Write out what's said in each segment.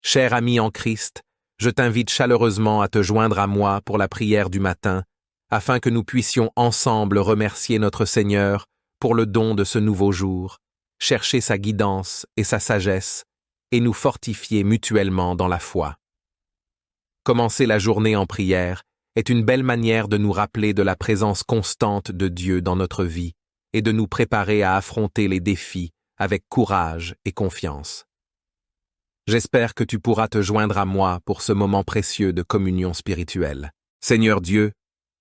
Cher ami en Christ, je t'invite chaleureusement à te joindre à moi pour la prière du matin, afin que nous puissions ensemble remercier notre Seigneur pour le don de ce nouveau jour, chercher sa guidance et sa sagesse, et nous fortifier mutuellement dans la foi. Commencer la journée en prière est une belle manière de nous rappeler de la présence constante de Dieu dans notre vie et de nous préparer à affronter les défis avec courage et confiance. J'espère que tu pourras te joindre à moi pour ce moment précieux de communion spirituelle. Seigneur Dieu,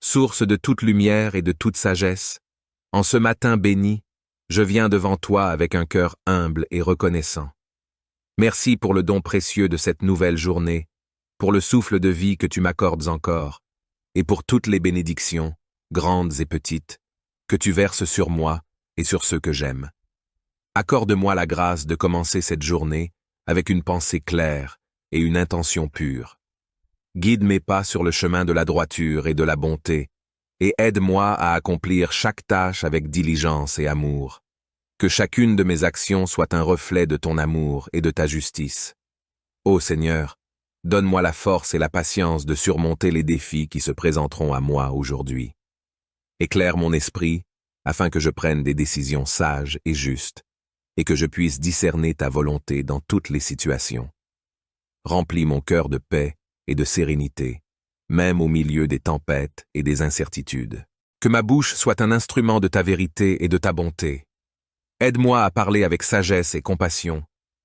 source de toute lumière et de toute sagesse, en ce matin béni, je viens devant toi avec un cœur humble et reconnaissant. Merci pour le don précieux de cette nouvelle journée, pour le souffle de vie que tu m'accordes encore, et pour toutes les bénédictions, grandes et petites, que tu verses sur moi et sur ceux que j'aime. Accorde-moi la grâce de commencer cette journée avec une pensée claire et une intention pure. Guide mes pas sur le chemin de la droiture et de la bonté, et aide-moi à accomplir chaque tâche avec diligence et amour. Que chacune de mes actions soit un reflet de ton amour et de ta justice. Ô Seigneur, donne-moi la force et la patience de surmonter les défis qui se présenteront à moi aujourd'hui. Éclaire mon esprit, afin que je prenne des décisions sages et justes, et que je puisse discerner ta volonté dans toutes les situations. Remplis mon cœur de paix et de sérénité, même au milieu des tempêtes et des incertitudes. Que ma bouche soit un instrument de ta vérité et de ta bonté. Aide-moi à parler avec sagesse et compassion,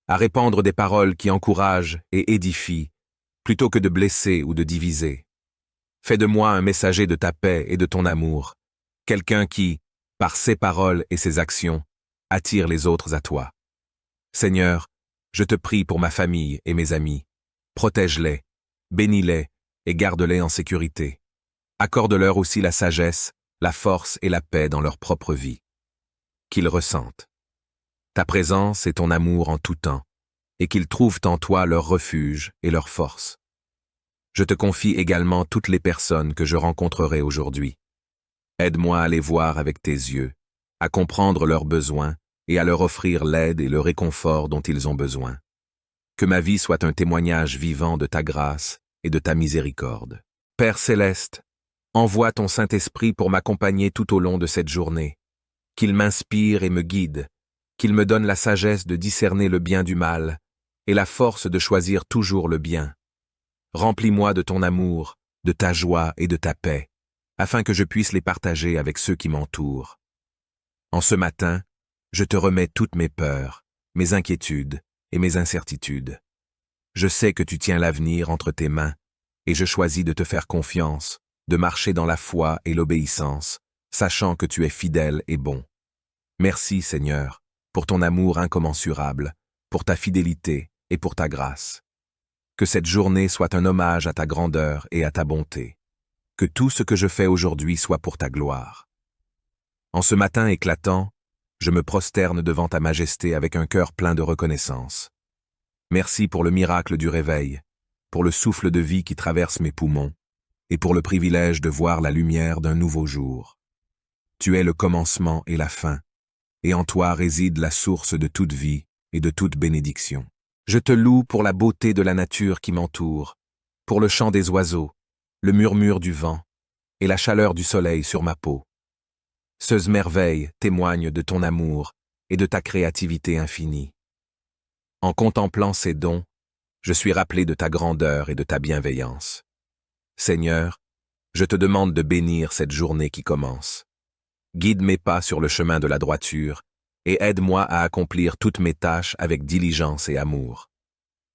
à répandre des paroles qui encouragent et édifient, plutôt que de blesser ou de diviser. Fais de moi un messager de ta paix et de ton amour, quelqu'un qui, par ses paroles et ses actions, attire les autres à toi. Seigneur, je te prie pour ma famille et mes amis. Protège-les, bénis-les et garde-les en sécurité. Accorde-leur aussi la sagesse, la force et la paix dans leur propre vie. Qu'ils ressentent ta présence et ton amour en tout temps, et qu'ils trouvent en toi leur refuge et leur force. Je te confie également toutes les personnes que je rencontrerai aujourd'hui. Aide-moi à les voir avec tes yeux, à comprendre leurs besoins et à leur offrir l'aide et le réconfort dont ils ont besoin. Que ma vie soit un témoignage vivant de ta grâce et de ta miséricorde. Père céleste, envoie ton Saint-Esprit pour m'accompagner tout au long de cette journée. Qu'il m'inspire et me guide, qu'il me donne la sagesse de discerner le bien du mal et la force de choisir toujours le bien. Remplis-moi de ton amour, de ta joie et de ta paix, afin que je puisse les partager avec ceux qui m'entourent. En ce matin, je te remets toutes mes peurs, mes inquiétudes et mes incertitudes. Je sais que tu tiens l'avenir entre tes mains, et je choisis de te faire confiance, de marcher dans la foi et l'obéissance, sachant que tu es fidèle et bon. Merci, Seigneur, pour ton amour incommensurable, pour ta fidélité et pour ta grâce. Que cette journée soit un hommage à ta grandeur et à ta bonté. Que tout ce que je fais aujourd'hui soit pour ta gloire. En ce matin éclatant, je me prosterne devant ta majesté avec un cœur plein de reconnaissance. Merci pour le miracle du réveil, pour le souffle de vie qui traverse mes poumons, et pour le privilège de voir la lumière d'un nouveau jour. Tu es le commencement et la fin, et en toi réside la source de toute vie et de toute bénédiction. Je te loue pour la beauté de la nature qui m'entoure, pour le chant des oiseaux, le murmure du vent et la chaleur du soleil sur ma peau. Ces merveilles témoignent de ton amour et de ta créativité infinie. En contemplant ces dons, je suis rappelé de ta grandeur et de ta bienveillance. Seigneur, je te demande de bénir cette journée qui commence. Guide mes pas sur le chemin de la droiture et aide-moi à accomplir toutes mes tâches avec diligence et amour.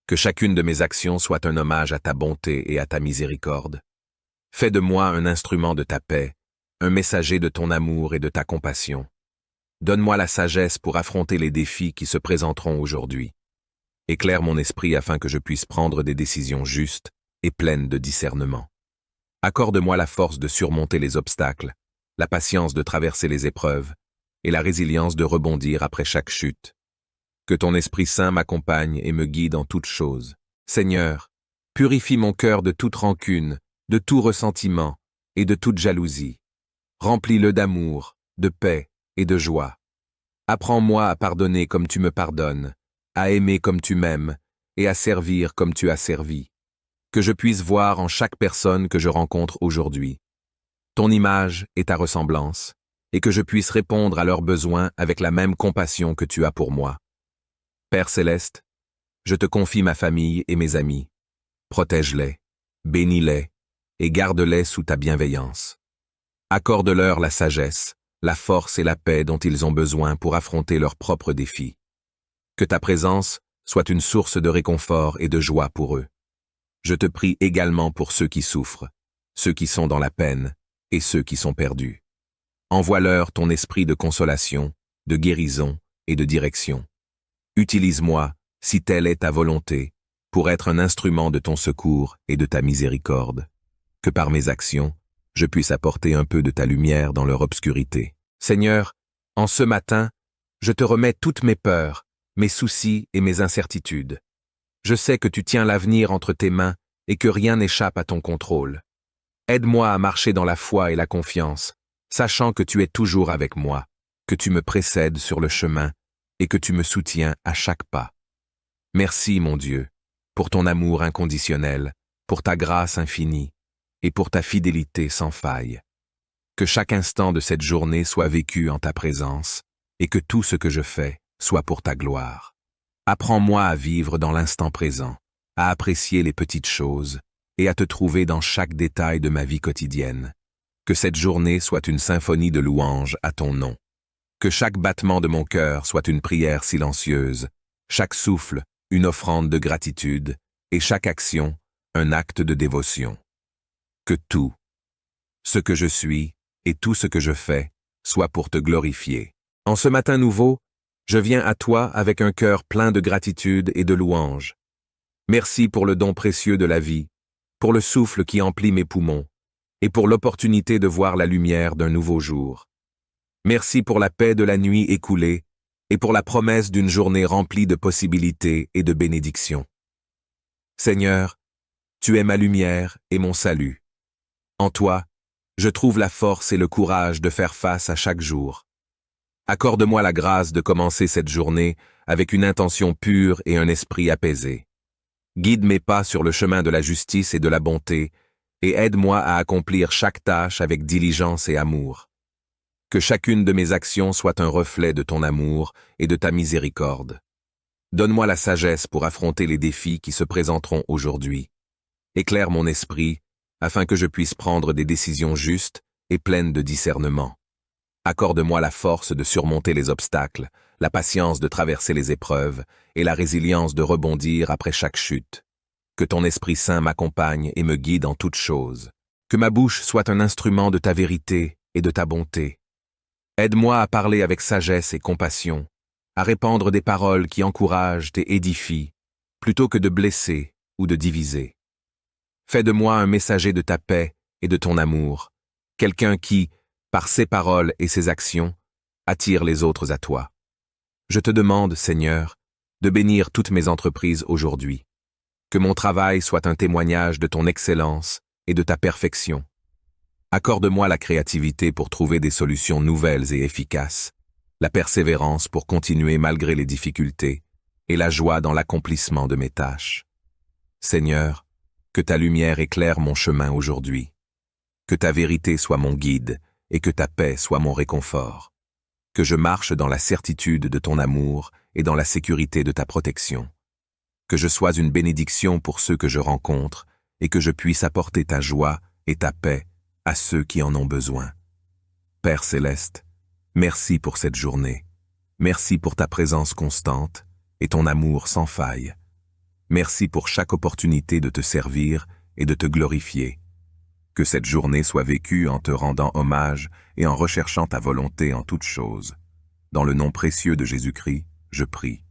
Que chacune de mes actions soit un hommage à ta bonté et à ta miséricorde. Fais de moi un instrument de ta paix, un messager de ton amour et de ta compassion. Donne-moi la sagesse pour affronter les défis qui se présenteront aujourd'hui. Éclaire mon esprit afin que je puisse prendre des décisions justes et pleines de discernement. Accorde-moi la force de surmonter les obstacles, la patience de traverser les épreuves et la résilience de rebondir après chaque chute. Que ton Esprit Saint m'accompagne et me guide en toutes choses. Seigneur, purifie mon cœur de toute rancune, de tout ressentiment et de toute jalousie. Remplis-le d'amour, de paix et de joie. Apprends-moi à pardonner comme tu me pardonnes, à aimer comme tu m'aimes et à servir comme tu as servi. Que je puisse voir en chaque personne que je rencontre aujourd'hui ton image et ta ressemblance, et que je puisse répondre à leurs besoins avec la même compassion que tu as pour moi. Père céleste, je te confie ma famille et mes amis. Protège-les, bénis-les, et garde-les sous ta bienveillance. Accorde-leur la sagesse, la force et la paix dont ils ont besoin pour affronter leurs propres défis. Que ta présence soit une source de réconfort et de joie pour eux. Je te prie également pour ceux qui souffrent, ceux qui sont dans la peine et ceux qui sont perdus. Envoie-leur ton esprit de consolation, de guérison et de direction. Utilise-moi, si telle est ta volonté, pour être un instrument de ton secours et de ta miséricorde. Que par mes actions, je puisse apporter un peu de ta lumière dans leur obscurité. Seigneur, en ce matin, je te remets toutes mes peurs, mes soucis et mes incertitudes. Je sais que tu tiens l'avenir entre tes mains et que rien n'échappe à ton contrôle. Aide-moi à marcher dans la foi et la confiance, sachant que tu es toujours avec moi, que tu me précèdes sur le chemin et que tu me soutiens à chaque pas. Merci, mon Dieu, pour ton amour inconditionnel, pour ta grâce infinie et pour ta fidélité sans faille. Que chaque instant de cette journée soit vécu en ta présence et que tout ce que je fais soit pour ta gloire. Apprends-moi à vivre dans l'instant présent, à apprécier les petites choses et à te trouver dans chaque détail de ma vie quotidienne. Que cette journée soit une symphonie de louanges à ton nom. Que chaque battement de mon cœur soit une prière silencieuse, chaque souffle une offrande de gratitude et chaque action un acte de dévotion. Que tout, ce que je suis et tout ce que je fais, soit pour te glorifier. En ce matin nouveau, je viens à toi avec un cœur plein de gratitude et de louange. Merci pour le don précieux de la vie, pour le souffle qui emplit mes poumons, et pour l'opportunité de voir la lumière d'un nouveau jour. Merci pour la paix de la nuit écoulée, et pour la promesse d'une journée remplie de possibilités et de bénédictions. Seigneur, tu es ma lumière et mon salut. En toi, je trouve la force et le courage de faire face à chaque jour. Accorde-moi la grâce de commencer cette journée avec une intention pure et un esprit apaisé. Guide mes pas sur le chemin de la justice et de la bonté, et aide-moi à accomplir chaque tâche avec diligence et amour. Que chacune de mes actions soit un reflet de ton amour et de ta miséricorde. Donne-moi la sagesse pour affronter les défis qui se présenteront aujourd'hui. Éclaire mon esprit, afin que je puisse prendre des décisions justes et pleines de discernement. Accorde-moi la force de surmonter les obstacles, la patience de traverser les épreuves et la résilience de rebondir après chaque chute. Que ton Esprit Saint m'accompagne et me guide en toutes choses. Que ma bouche soit un instrument de ta vérité et de ta bonté. Aide-moi à parler avec sagesse et compassion, à répandre des paroles qui encouragent et édifient, plutôt que de blesser ou de diviser. Fais de moi un messager de ta paix et de ton amour, quelqu'un qui, par ses paroles et ses actions, attire les autres à toi. Je te demande, Seigneur, de bénir toutes mes entreprises aujourd'hui. Que mon travail soit un témoignage de ton excellence et de ta perfection. Accorde-moi la créativité pour trouver des solutions nouvelles et efficaces, la persévérance pour continuer malgré les difficultés et la joie dans l'accomplissement de mes tâches. Seigneur, que ta lumière éclaire mon chemin aujourd'hui. Que ta vérité soit mon guide et que ta paix soit mon réconfort. Que je marche dans la certitude de ton amour et dans la sécurité de ta protection. Que je sois une bénédiction pour ceux que je rencontre et que je puisse apporter ta joie et ta paix à ceux qui en ont besoin. Père céleste, merci pour cette journée. Merci pour ta présence constante et ton amour sans faille. Merci pour chaque opportunité de te servir et de te glorifier. Que cette journée soit vécue en te rendant hommage et en recherchant ta volonté en toutes choses. Dans le nom précieux de Jésus-Christ, je prie.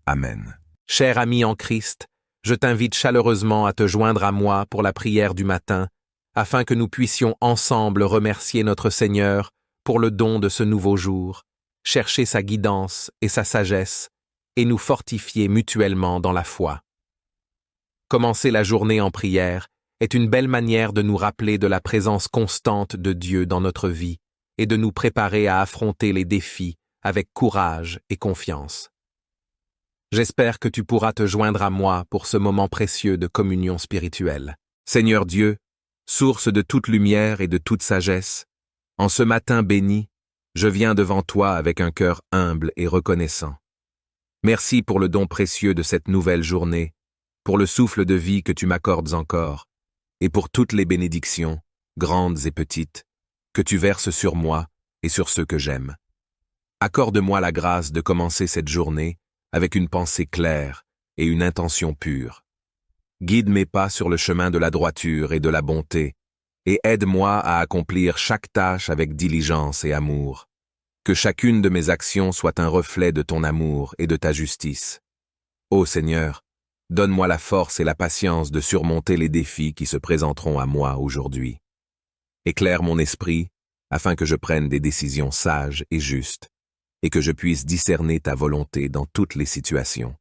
Amen. Cher ami en Christ, je t'invite chaleureusement à te joindre à moi pour la prière du matin, afin que nous puissions ensemble remercier notre Seigneur pour le don de ce nouveau jour, chercher sa guidance et sa sagesse, et nous fortifier mutuellement dans la foi. Commencer la journée en prière est une belle manière de nous rappeler de la présence constante de Dieu dans notre vie et de nous préparer à affronter les défis avec courage et confiance. J'espère que tu pourras te joindre à moi pour ce moment précieux de communion spirituelle. Seigneur Dieu, source de toute lumière et de toute sagesse, en ce matin béni, je viens devant toi avec un cœur humble et reconnaissant. Merci pour le don précieux de cette nouvelle journée, pour le souffle de vie que tu m'accordes encore, et pour toutes les bénédictions, grandes et petites, que tu verses sur moi et sur ceux que j'aime. Accorde-moi la grâce de commencer cette journée avec une pensée claire et une intention pure. Guide mes pas sur le chemin de la droiture et de la bonté, et aide-moi à accomplir chaque tâche avec diligence et amour. Que chacune de mes actions soit un reflet de ton amour et de ta justice. Ô Seigneur, donne-moi la force et la patience de surmonter les défis qui se présenteront à moi aujourd'hui. Éclaire mon esprit afin que je prenne des décisions sages et justes, et que je puisse discerner ta volonté dans toutes les situations.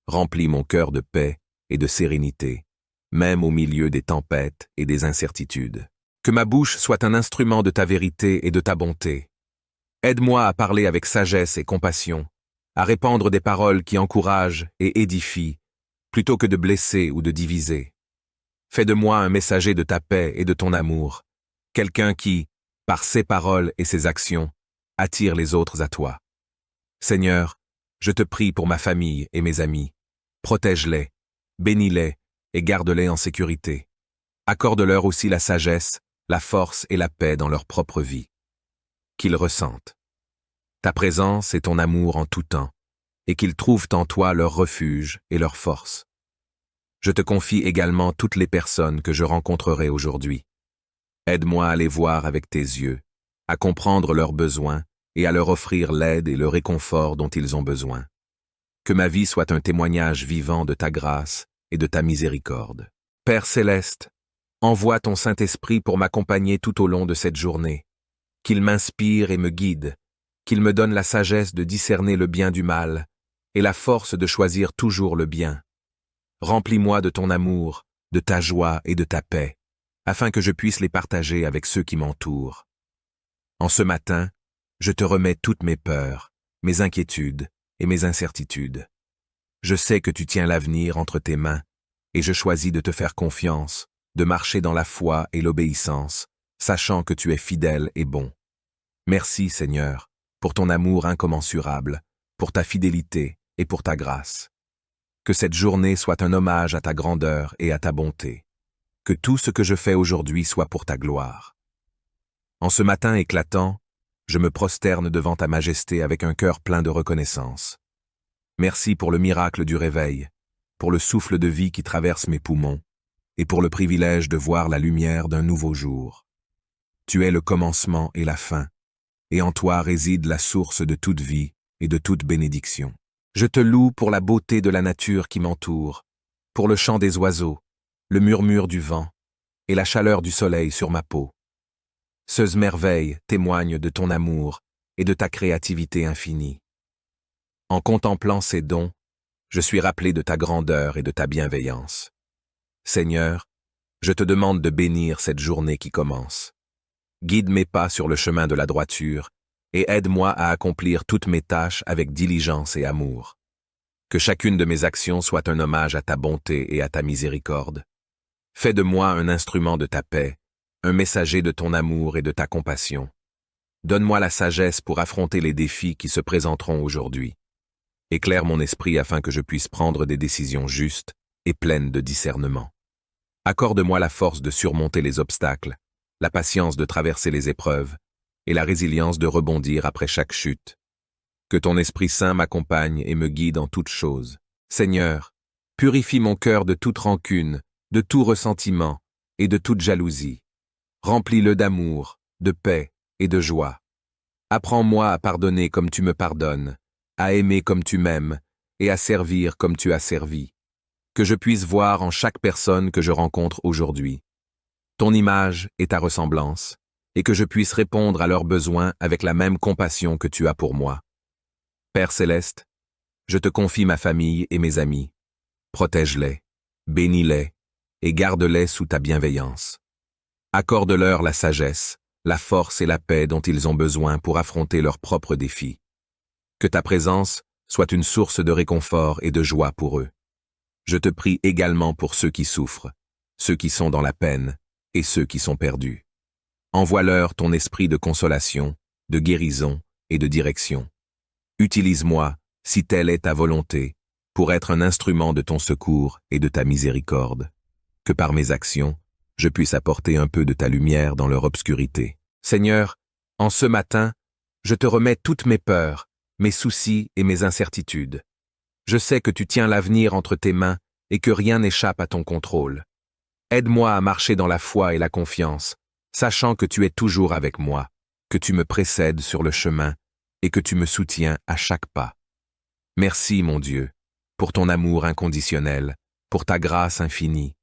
Remplis mon cœur de paix et de sérénité, même au milieu des tempêtes et des incertitudes. Que ma bouche soit un instrument de ta vérité et de ta bonté. Aide-moi à parler avec sagesse et compassion, à répandre des paroles qui encouragent et édifient, plutôt que de blesser ou de diviser. Fais de moi un messager de ta paix et de ton amour, quelqu'un qui, par ses paroles et ses actions, attire les autres à toi. Seigneur, je te prie pour ma famille et mes amis. Protège-les, bénis-les et garde-les en sécurité. Accorde-leur aussi la sagesse, la force et la paix dans leur propre vie. Qu'ils ressentent ta présence et ton amour en tout temps, et qu'ils trouvent en toi leur refuge et leur force. Je te confie également toutes les personnes que je rencontrerai aujourd'hui. Aide-moi à les voir avec tes yeux, à comprendre leurs besoins et à leur offrir l'aide et le réconfort dont ils ont besoin. Que ma vie soit un témoignage vivant de ta grâce et de ta miséricorde. Père céleste, envoie ton Saint-Esprit pour m'accompagner tout au long de cette journée. Qu'il m'inspire et me guide, qu'il me donne la sagesse de discerner le bien du mal et la force de choisir toujours le bien. Remplis-moi de ton amour, de ta joie et de ta paix, afin que je puisse les partager avec ceux qui m'entourent. En ce matin, je te remets toutes mes peurs, mes inquiétudes et mes incertitudes. Je sais que tu tiens l'avenir entre tes mains, et je choisis de te faire confiance, de marcher dans la foi et l'obéissance, sachant que tu es fidèle et bon. Merci, Seigneur, pour ton amour incommensurable, pour ta fidélité et pour ta grâce. Que cette journée soit un hommage à ta grandeur et à ta bonté. Que tout ce que je fais aujourd'hui soit pour ta gloire. En ce matin éclatant, je me prosterne devant ta majesté avec un cœur plein de reconnaissance. Merci pour le miracle du réveil, pour le souffle de vie qui traverse mes poumons, et pour le privilège de voir la lumière d'un nouveau jour. Tu es le commencement et la fin, et en toi réside la source de toute vie et de toute bénédiction. Je te loue pour la beauté de la nature qui m'entoure, pour le chant des oiseaux, le murmure du vent et la chaleur du soleil sur ma peau. Ces merveilles témoignent de ton amour et de ta créativité infinie. En contemplant ces dons, je suis rappelé de ta grandeur et de ta bienveillance. Seigneur, je te demande de bénir cette journée qui commence. Guide mes pas sur le chemin de la droiture et aide-moi à accomplir toutes mes tâches avec diligence et amour. Que chacune de mes actions soit un hommage à ta bonté et à ta miséricorde. Fais de moi un instrument de ta paix, un messager de ton amour et de ta compassion. Donne-moi la sagesse pour affronter les défis qui se présenteront aujourd'hui. Éclaire mon esprit afin que je puisse prendre des décisions justes et pleines de discernement. Accorde-moi la force de surmonter les obstacles, la patience de traverser les épreuves et la résilience de rebondir après chaque chute. Que ton Esprit Saint m'accompagne et me guide en toutes choses. Seigneur, purifie mon cœur de toute rancune, de tout ressentiment et de toute jalousie. Remplis-le d'amour, de paix et de joie. Apprends-moi à pardonner comme tu me pardonnes, à aimer comme tu m'aimes et à servir comme tu as servi. Que je puisse voir en chaque personne que je rencontre aujourd'hui ton image et ta ressemblance, et que je puisse répondre à leurs besoins avec la même compassion que tu as pour moi. Père céleste, je te confie ma famille et mes amis. Protège-les, bénis-les et garde-les sous ta bienveillance. Accorde-leur la sagesse, la force et la paix dont ils ont besoin pour affronter leurs propres défis. Que ta présence soit une source de réconfort et de joie pour eux. Je te prie également pour ceux qui souffrent, ceux qui sont dans la peine et ceux qui sont perdus. Envoie-leur ton esprit de consolation, de guérison et de direction. Utilise-moi, si telle est ta volonté, pour être un instrument de ton secours et de ta miséricorde. Que par mes actions, je puisse apporter un peu de ta lumière dans leur obscurité. Seigneur, en ce matin, je te remets toutes mes peurs, mes soucis et mes incertitudes. Je sais que tu tiens l'avenir entre tes mains et que rien n'échappe à ton contrôle. Aide-moi à marcher dans la foi et la confiance, sachant que tu es toujours avec moi, que tu me précèdes sur le chemin et que tu me soutiens à chaque pas. Merci, mon Dieu, pour ton amour inconditionnel, pour ta grâce infinie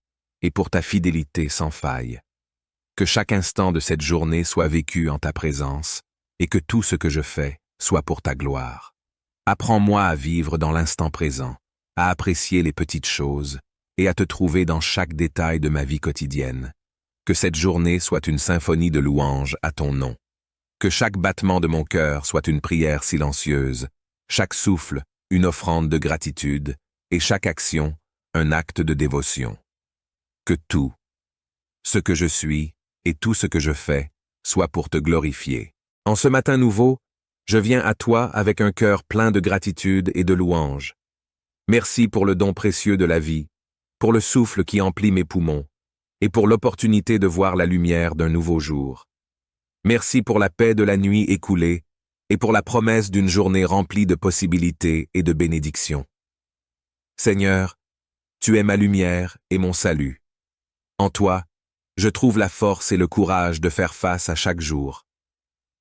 et pour ta fidélité sans faille. Que chaque instant de cette journée soit vécu en ta présence et que tout ce que je fais soit pour ta gloire. Apprends-moi à vivre dans l'instant présent, à apprécier les petites choses et à te trouver dans chaque détail de ma vie quotidienne. Que cette journée soit une symphonie de louanges à ton nom. Que chaque battement de mon cœur soit une prière silencieuse, chaque souffle une offrande de gratitude et chaque action un acte de dévotion. Que tout, ce que je suis et tout ce que je fais, soit pour te glorifier. En ce matin nouveau, je viens à toi avec un cœur plein de gratitude et de louange. Merci pour le don précieux de la vie, pour le souffle qui emplit mes poumons, et pour l'opportunité de voir la lumière d'un nouveau jour. Merci pour la paix de la nuit écoulée, et pour la promesse d'une journée remplie de possibilités et de bénédictions. Seigneur, tu es ma lumière et mon salut. En toi, je trouve la force et le courage de faire face à chaque jour.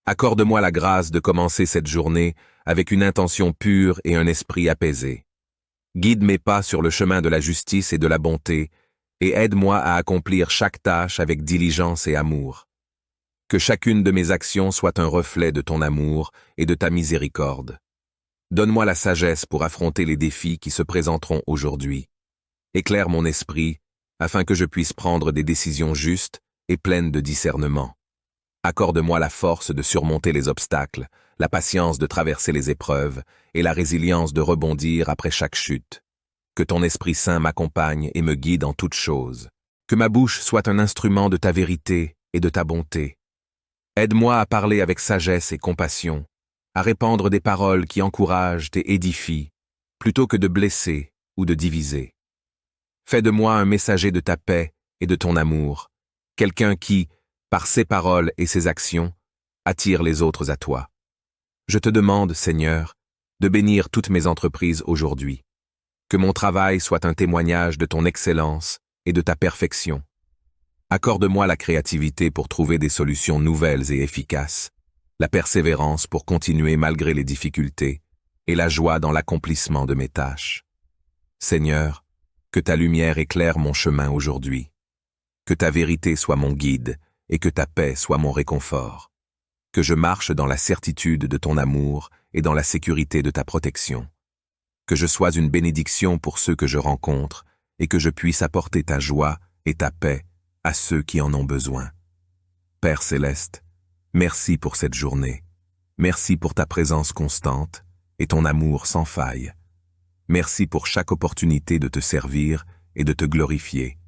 Accorde-moi la grâce de commencer cette journée avec une intention pure et un esprit apaisé. Guide mes pas sur le chemin de la justice et de la bonté, et aide-moi à accomplir chaque tâche avec diligence et amour. Que chacune de mes actions soit un reflet de ton amour et de ta miséricorde. Donne-moi la sagesse pour affronter les défis qui se présenteront aujourd'hui. Éclaire mon esprit, afin que je puisse prendre des décisions justes et pleines de discernement. Accorde-moi la force de surmonter les obstacles, la patience de traverser les épreuves et la résilience de rebondir après chaque chute. Que ton Esprit Saint m'accompagne et me guide en toutes choses. Que ma bouche soit un instrument de ta vérité et de ta bonté. Aide-moi à parler avec sagesse et compassion, à répandre des paroles qui encouragent et édifient, plutôt que de blesser ou de diviser. Fais de moi un messager de ta paix et de ton amour, quelqu'un qui, par ses paroles et ses actions, attire les autres à toi. Je te demande, Seigneur, de bénir toutes mes entreprises aujourd'hui. Que mon travail soit un témoignage de ton excellence et de ta perfection. Accorde-moi la créativité pour trouver des solutions nouvelles et efficaces, la persévérance pour continuer malgré les difficultés et la joie dans l'accomplissement de mes tâches. Seigneur, que ta lumière éclaire mon chemin aujourd'hui. Que ta vérité soit mon guide et que ta paix soit mon réconfort. Que je marche dans la certitude de ton amour et dans la sécurité de ta protection. Que je sois une bénédiction pour ceux que je rencontre et que je puisse apporter ta joie et ta paix à ceux qui en ont besoin. Père céleste, merci pour cette journée. Merci pour ta présence constante et ton amour sans faille. Merci pour chaque opportunité de te servir et de te glorifier.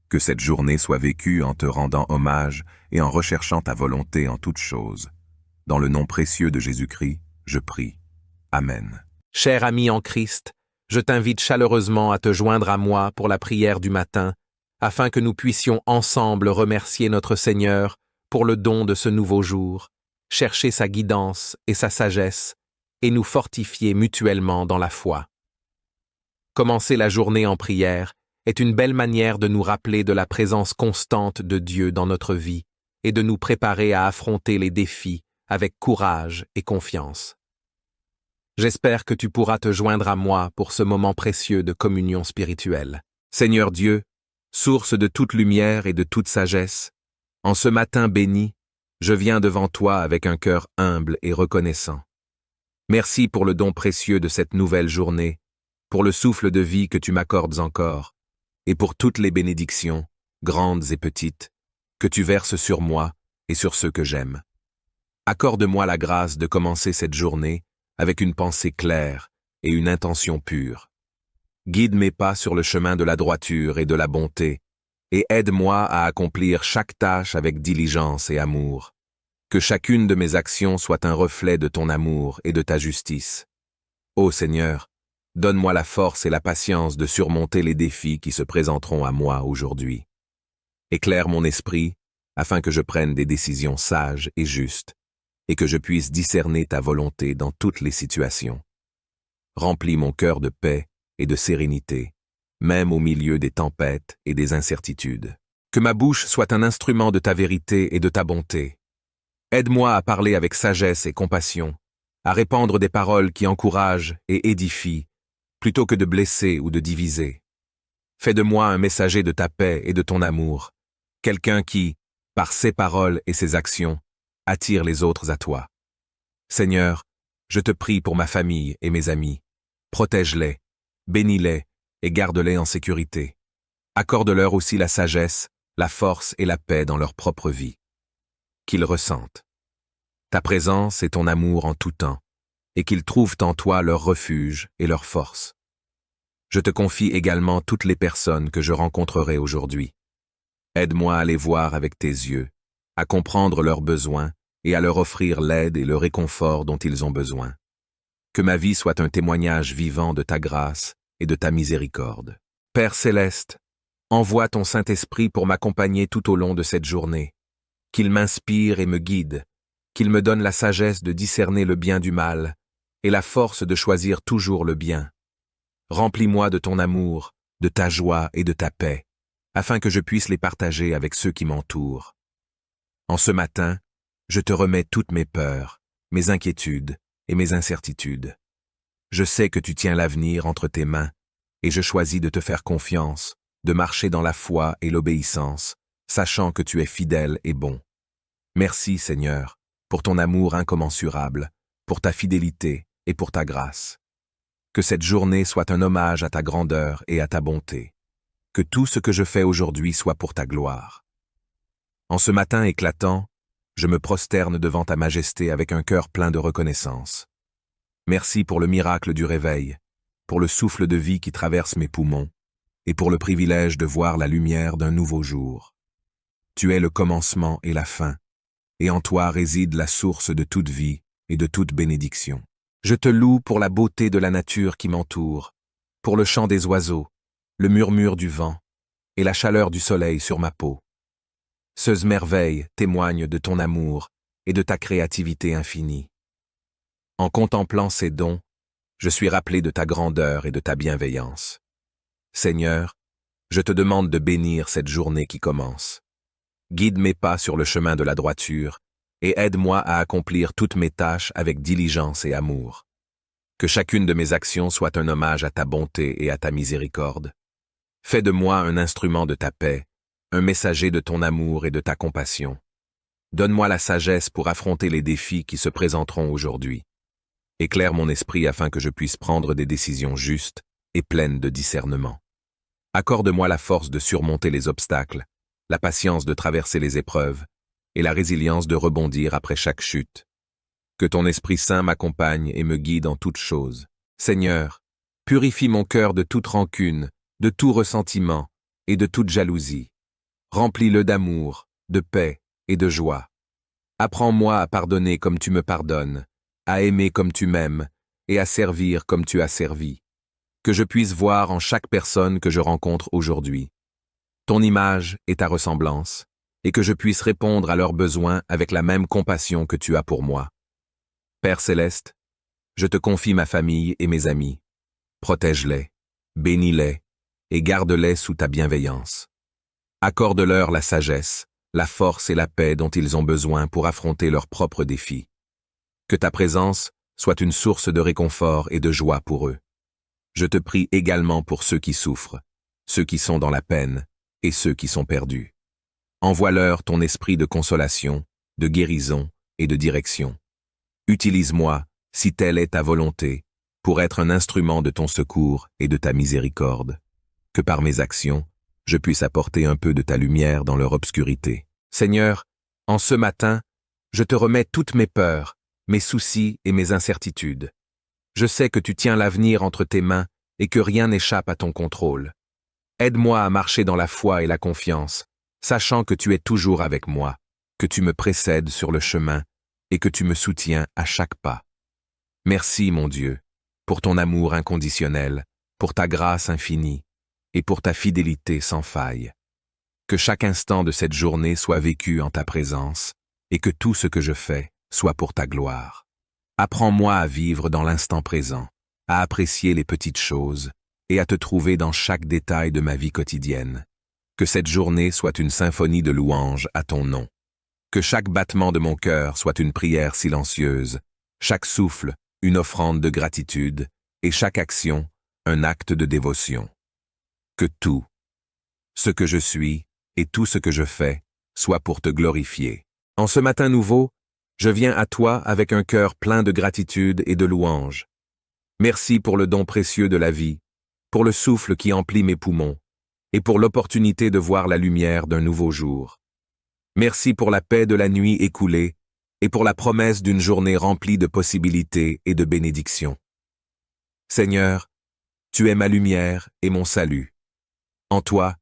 Que cette journée soit vécue en te rendant hommage et en recherchant ta volonté en toutes choses. Dans le nom précieux de Jésus-Christ, je prie. Amen. Cher ami en Christ, je t'invite chaleureusement à te joindre à moi pour la prière du matin, afin que nous puissions ensemble remercier notre Seigneur pour le don de ce nouveau jour, chercher sa guidance et sa sagesse, et nous fortifier mutuellement dans la foi. Commencer la journée en prière est une belle manière de nous rappeler de la présence constante de Dieu dans notre vie et de nous préparer à affronter les défis avec courage et confiance. J'espère que tu pourras te joindre à moi pour ce moment précieux de communion spirituelle. Seigneur Dieu, source de toute lumière et de toute sagesse, en ce matin béni, je viens devant toi avec un cœur humble et reconnaissant. Merci pour le don précieux de cette nouvelle journée, pour le souffle de vie que tu m'accordes encore, et pour toutes les bénédictions, grandes et petites, que tu verses sur moi et sur ceux que j'aime. Accorde-moi la grâce de commencer cette journée avec une pensée claire, et une intention pure. Guide mes pas sur le chemin de la droiture et de la bonté, et aide-moi à accomplir chaque tâche avec diligence et amour. Que chacune de mes actions soit un reflet de ton amour et de ta justice. Ô Seigneur, donne-moi la force et la patience de surmonter les défis qui se présenteront à moi aujourd'hui. Éclaire mon esprit, afin que je prenne des décisions sages et justes, et que je puisse discerner ta volonté dans toutes les situations. Remplis mon cœur de paix et de sérénité, même au milieu des tempêtes et des incertitudes. Que ma bouche soit un instrument de ta vérité et de ta bonté. Aide-moi à parler avec sagesse et compassion, à répandre des paroles qui encouragent et édifient, plutôt que de blesser ou de diviser. Fais de moi un messager de ta paix et de ton amour, quelqu'un qui, par ses paroles et ses actions, attire les autres à toi. Seigneur, je te prie pour ma famille et mes amis. Protège-les, bénis-les et garde-les en sécurité. Accorde-leur aussi la sagesse, la force et la paix dans leur propre vie. Qu'ils ressentent ta présence et ton amour en tout temps, et qu'ils trouvent en toi leur refuge et leur force. Je te confie également toutes les personnes que je rencontrerai aujourd'hui. Aide-moi à les voir avec tes yeux, à comprendre leurs besoins et à leur offrir l'aide et le réconfort dont ils ont besoin. Que ma vie soit un témoignage vivant de ta grâce et de ta miséricorde. Père céleste, envoie ton Saint-Esprit pour m'accompagner tout au long de cette journée. Qu'il m'inspire et me guide, qu'il me donne la sagesse de discerner le bien du mal et la force de choisir toujours le bien. Remplis-moi de ton amour, de ta joie et de ta paix, afin que je puisse les partager avec ceux qui m'entourent. En ce matin, je te remets toutes mes peurs, mes inquiétudes et mes incertitudes. Je sais que tu tiens l'avenir entre tes mains, et je choisis de te faire confiance, de marcher dans la foi et l'obéissance, sachant que tu es fidèle et bon. Merci, Seigneur, pour ton amour incommensurable, pour ta fidélité et pour ta grâce. Que cette journée soit un hommage à ta grandeur et à ta bonté. Que tout ce que je fais aujourd'hui soit pour ta gloire. En ce matin éclatant, je me prosterne devant ta majesté avec un cœur plein de reconnaissance. Merci pour le miracle du réveil, pour le souffle de vie qui traverse mes poumons, et pour le privilège de voir la lumière d'un nouveau jour. Tu es le commencement et la fin, et en toi réside la source de toute vie et de toute bénédiction. Je te loue pour la beauté de la nature qui m'entoure, pour le chant des oiseaux, le murmure du vent et la chaleur du soleil sur ma peau. Ces merveilles témoignent de ton amour et de ta créativité infinie. En contemplant ces dons, je suis rappelé de ta grandeur et de ta bienveillance. Seigneur, je te demande de bénir cette journée qui commence. Guide mes pas sur le chemin de la droiture et aide-moi à accomplir toutes mes tâches avec diligence et amour. Que chacune de mes actions soit un hommage à ta bonté et à ta miséricorde. Fais de moi un instrument de ta paix, un messager de ton amour et de ta compassion. Donne-moi la sagesse pour affronter les défis qui se présenteront aujourd'hui. Éclaire mon esprit afin que je puisse prendre des décisions justes et pleines de discernement. Accorde-moi la force de surmonter les obstacles, la patience de traverser les épreuves et la résilience de rebondir après chaque chute. Que ton Esprit Saint m'accompagne et me guide en toutes choses. Seigneur, purifie mon cœur de toute rancune, de tout ressentiment et de toute jalousie. Remplis-le d'amour, de paix et de joie. Apprends-moi à pardonner comme tu me pardonnes, à aimer comme tu m'aimes et à servir comme tu as servi. Que je puisse voir en chaque personne que je rencontre aujourd'hui ton image et ta ressemblance, et que je puisse répondre à leurs besoins avec la même compassion que tu as pour moi. Père céleste, je te confie ma famille et mes amis. Protège-les, bénis-les et garde-les sous ta bienveillance. Accorde-leur la sagesse, la force et la paix dont ils ont besoin pour affronter leurs propres défis. Que ta présence soit une source de réconfort et de joie pour eux. Je te prie également pour ceux qui souffrent, ceux qui sont dans la peine et ceux qui sont perdus. Envoie-leur ton esprit de consolation, de guérison et de direction. Utilise-moi, si telle est ta volonté, pour être un instrument de ton secours et de ta miséricorde. Que par mes actions, je puisse apporter un peu de ta lumière dans leur obscurité. Seigneur, en ce matin, je te remets toutes mes peurs, mes soucis et mes incertitudes. Je sais que tu tiens l'avenir entre tes mains et que rien n'échappe à ton contrôle. Aide-moi à marcher dans la foi et la confiance, sachant que tu es toujours avec moi, que tu me précèdes sur le chemin et que tu me soutiens à chaque pas. Merci, mon Dieu, pour ton amour inconditionnel, pour ta grâce infinie et pour ta fidélité sans faille. Que chaque instant de cette journée soit vécu en ta présence et que tout ce que je fais soit pour ta gloire. Apprends-moi à vivre dans l'instant présent, à apprécier les petites choses et à te trouver dans chaque détail de ma vie quotidienne. Que cette journée soit une symphonie de louanges à ton nom. Que chaque battement de mon cœur soit une prière silencieuse, chaque souffle une offrande de gratitude et chaque action un acte de dévotion. Que tout, ce que je suis et tout ce que je fais, soit pour te glorifier. En ce matin nouveau, je viens à toi avec un cœur plein de gratitude et de louange. Merci pour le don précieux de la vie, pour le souffle qui emplit mes poumons, et pour l'opportunité de voir la lumière d'un nouveau jour. Merci pour la paix de la nuit écoulée, et pour la promesse d'une journée remplie de possibilités et de bénédictions. Seigneur, tu es ma lumière et mon salut. En toi,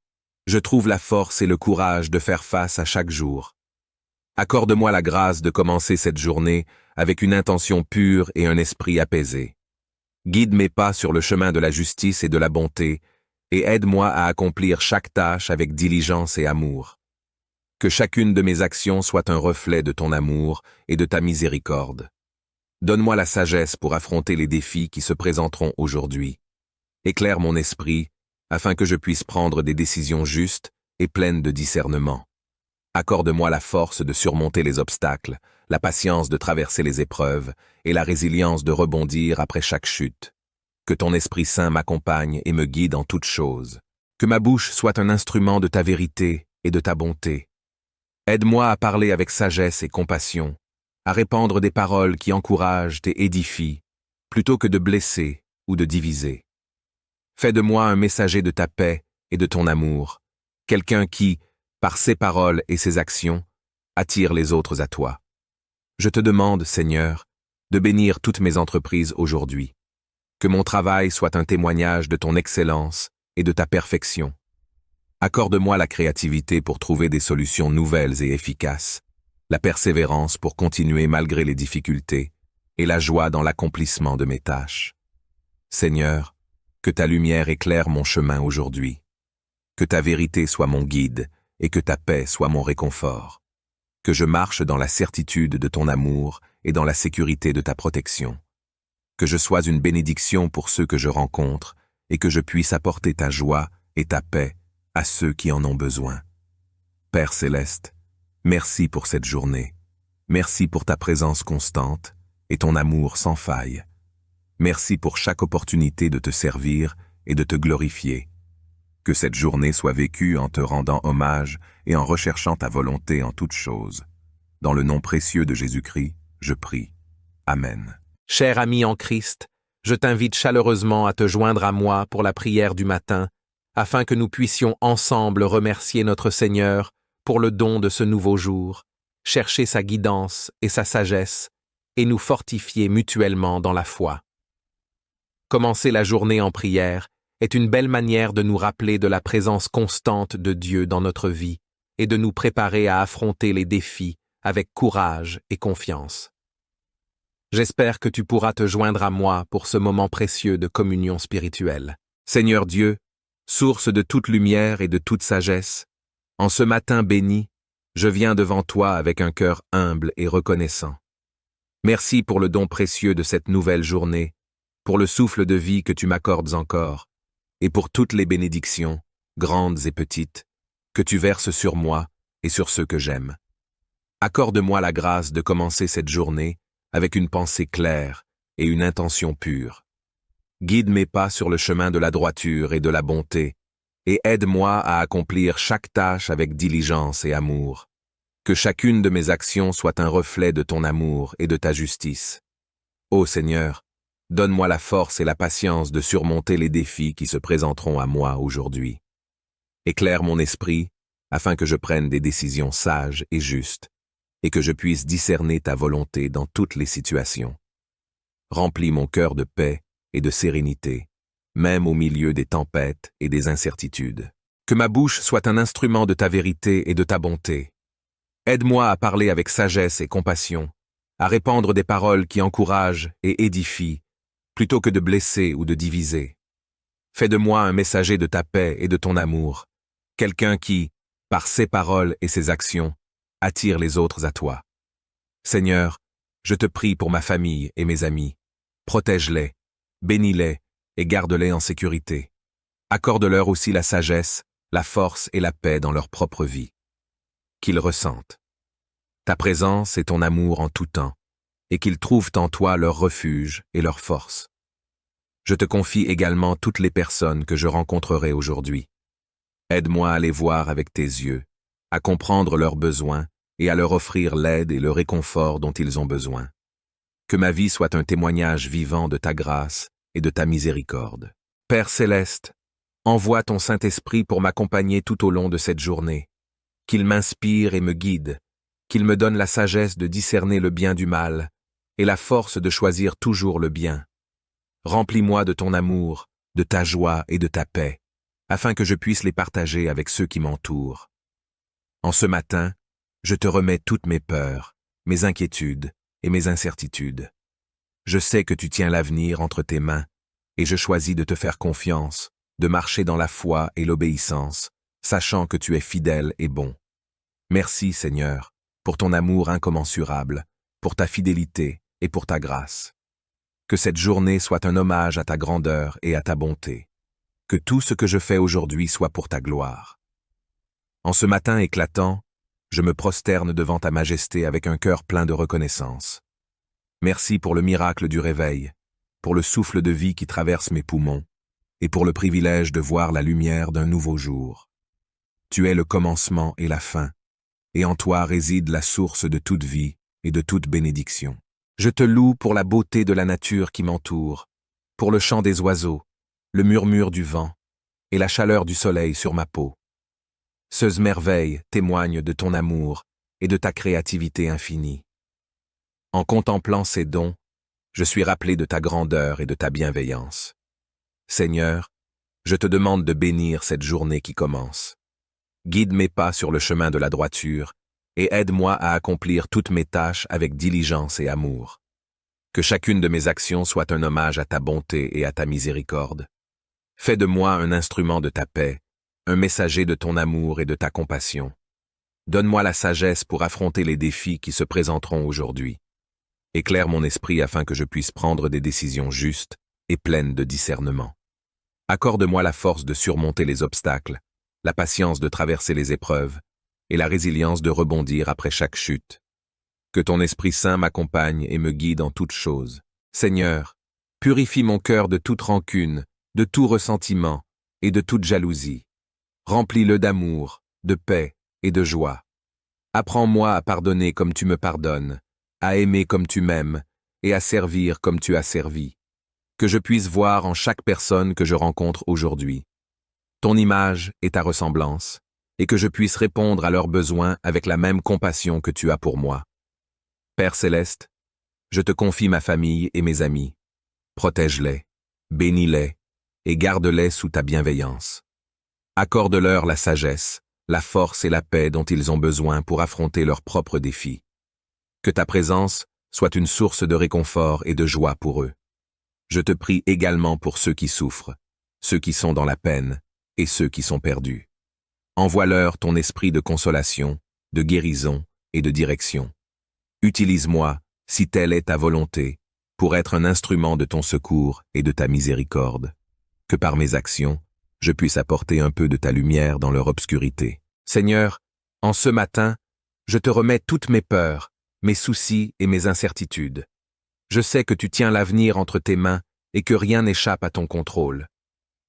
je trouve la force et le courage de faire face à chaque jour. Accorde-moi la grâce de commencer cette journée avec une intention pure et un esprit apaisé. Guide mes pas sur le chemin de la justice et de la bonté, et aide-moi à accomplir chaque tâche avec diligence et amour. Que chacune de mes actions soit un reflet de ton amour et de ta miséricorde. Donne-moi la sagesse pour affronter les défis qui se présenteront aujourd'hui. Éclaire mon esprit, afin que je puisse prendre des décisions justes et pleines de discernement. Accorde-moi la force de surmonter les obstacles, la patience de traverser les épreuves et la résilience de rebondir après chaque chute. Que ton Esprit Saint m'accompagne et me guide en toutes choses. Que ma bouche soit un instrument de ta vérité et de ta bonté. Aide-moi à parler avec sagesse et compassion, à répandre des paroles qui encouragent et édifient, plutôt que de blesser ou de diviser. Fais de moi un messager de ta paix et de ton amour, quelqu'un qui, par ses paroles et ses actions, attire les autres à toi. Je te demande, Seigneur, de bénir toutes mes entreprises aujourd'hui. Que mon travail soit un témoignage de ton excellence et de ta perfection. Accorde-moi la créativité pour trouver des solutions nouvelles et efficaces, la persévérance pour continuer malgré les difficultés et la joie dans l'accomplissement de mes tâches. Seigneur, que ta lumière éclaire mon chemin aujourd'hui. Que ta vérité soit mon guide et que ta paix soit mon réconfort. Que je marche dans la certitude de ton amour et dans la sécurité de ta protection. Que je sois une bénédiction pour ceux que je rencontre et que je puisse apporter ta joie et ta paix à ceux qui en ont besoin. Père céleste, merci pour cette journée. Merci pour ta présence constante et ton amour sans faille. Merci pour chaque opportunité de te servir et de te glorifier. Que cette journée soit vécue en te rendant hommage et en recherchant ta volonté en toutes choses. Dans le nom précieux de Jésus-Christ, je prie. Amen. Cher ami en Christ, je t'invite chaleureusement à te joindre à moi pour la prière du matin, afin que nous puissions ensemble remercier notre Seigneur pour le don de ce nouveau jour, chercher sa guidance et sa sagesse, et nous fortifier mutuellement dans la foi. Commencer la journée en prière est une belle manière de nous rappeler de la présence constante de Dieu dans notre vie et de nous préparer à affronter les défis avec courage et confiance. J'espère que tu pourras te joindre à moi pour ce moment précieux de communion spirituelle. Seigneur Dieu, source de toute lumière et de toute sagesse, en ce matin béni, je viens devant toi avec un cœur humble et reconnaissant. Merci pour le don précieux de cette nouvelle journée, pour le souffle de vie que tu m'accordes encore, et pour toutes les bénédictions, grandes et petites, que tu verses sur moi et sur ceux que j'aime. Accorde-moi la grâce de commencer cette journée avec une pensée claire et une intention pure. Guide mes pas sur le chemin de la droiture et de la bonté, et aide-moi à accomplir chaque tâche avec diligence et amour. Que chacune de mes actions soit un reflet de ton amour et de ta justice. Ô Seigneur, donne-moi la force et la patience de surmonter les défis qui se présenteront à moi aujourd'hui. Éclaire mon esprit, afin que je prenne des décisions sages et justes, et que je puisse discerner ta volonté dans toutes les situations. Remplis mon cœur de paix et de sérénité, même au milieu des tempêtes et des incertitudes. Que ma bouche soit un instrument de ta vérité et de ta bonté. Aide-moi à parler avec sagesse et compassion, à répandre des paroles qui encouragent et édifient, plutôt que de blesser ou de diviser. Fais de moi un messager de ta paix et de ton amour, quelqu'un qui, par ses paroles et ses actions, attire les autres à toi. Seigneur, je te prie pour ma famille et mes amis. Protège-les, bénis-les et garde-les en sécurité. Accorde-leur aussi la sagesse, la force et la paix dans leur propre vie. Qu'ils ressentent ta présence et ton amour en tout temps, et qu'ils trouvent en toi leur refuge et leur force. Je te confie également toutes les personnes que je rencontrerai aujourd'hui. Aide-moi à les voir avec tes yeux, à comprendre leurs besoins et à leur offrir l'aide et le réconfort dont ils ont besoin. Que ma vie soit un témoignage vivant de ta grâce et de ta miséricorde. Père céleste, envoie ton Saint-Esprit pour m'accompagner tout au long de cette journée. Qu'il m'inspire et me guide, qu'il me donne la sagesse de discerner le bien du mal et la force de choisir toujours le bien. Remplis-moi de ton amour, de ta joie et de ta paix, afin que je puisse les partager avec ceux qui m'entourent. En ce matin, je te remets toutes mes peurs, mes inquiétudes et mes incertitudes. Je sais que tu tiens l'avenir entre tes mains, et je choisis de te faire confiance, de marcher dans la foi et l'obéissance, sachant que tu es fidèle et bon. Merci, Seigneur, pour ton amour incommensurable, pour ta fidélité et pour ta grâce. Que cette journée soit un hommage à ta grandeur et à ta bonté. Que tout ce que je fais aujourd'hui soit pour ta gloire. En ce matin éclatant, je me prosterne devant ta majesté avec un cœur plein de reconnaissance. Merci pour le miracle du réveil, pour le souffle de vie qui traverse mes poumons, et pour le privilège de voir la lumière d'un nouveau jour. Tu es le commencement et la fin, et en toi réside la source de toute vie et de toute bénédiction. Je te loue pour la beauté de la nature qui m'entoure, pour le chant des oiseaux, le murmure du vent et la chaleur du soleil sur ma peau. Ces merveilles témoignent de ton amour et de ta créativité infinie. En contemplant ces dons, je suis rappelé de ta grandeur et de ta bienveillance. Seigneur, je te demande de bénir cette journée qui commence. Guide mes pas sur le chemin de la droiture et aide-moi à accomplir toutes mes tâches avec diligence et amour. Que chacune de mes actions soit un hommage à ta bonté et à ta miséricorde. Fais de moi un instrument de ta paix, un messager de ton amour et de ta compassion. Donne-moi la sagesse pour affronter les défis qui se présenteront aujourd'hui. Éclaire mon esprit afin que je puisse prendre des décisions justes et pleines de discernement. Accorde-moi la force de surmonter les obstacles, la patience de traverser les épreuves et la résilience de rebondir après chaque chute. Que ton Esprit Saint m'accompagne et me guide en toutes choses. Seigneur, purifie mon cœur de toute rancune, de tout ressentiment et de toute jalousie. Remplis-le d'amour, de paix et de joie. Apprends-moi à pardonner comme tu me pardonnes, à aimer comme tu m'aimes et à servir comme tu as servi. Que je puisse voir en chaque personne que je rencontre aujourd'hui ton image et ta ressemblance, et que je puisse répondre à leurs besoins avec la même compassion que tu as pour moi. Père céleste, je te confie ma famille et mes amis. Protège-les, bénis-les et garde-les sous ta bienveillance. Accorde-leur la sagesse, la force et la paix dont ils ont besoin pour affronter leurs propres défis. Que ta présence soit une source de réconfort et de joie pour eux. Je te prie également pour ceux qui souffrent, ceux qui sont dans la peine et ceux qui sont perdus. Envoie-leur ton esprit de consolation, de guérison et de direction. Utilise-moi, si telle est ta volonté, pour être un instrument de ton secours et de ta miséricorde. Que par mes actions, je puisse apporter un peu de ta lumière dans leur obscurité. Seigneur, en ce matin, je te remets toutes mes peurs, mes soucis et mes incertitudes. Je sais que tu tiens l'avenir entre tes mains et que rien n'échappe à ton contrôle.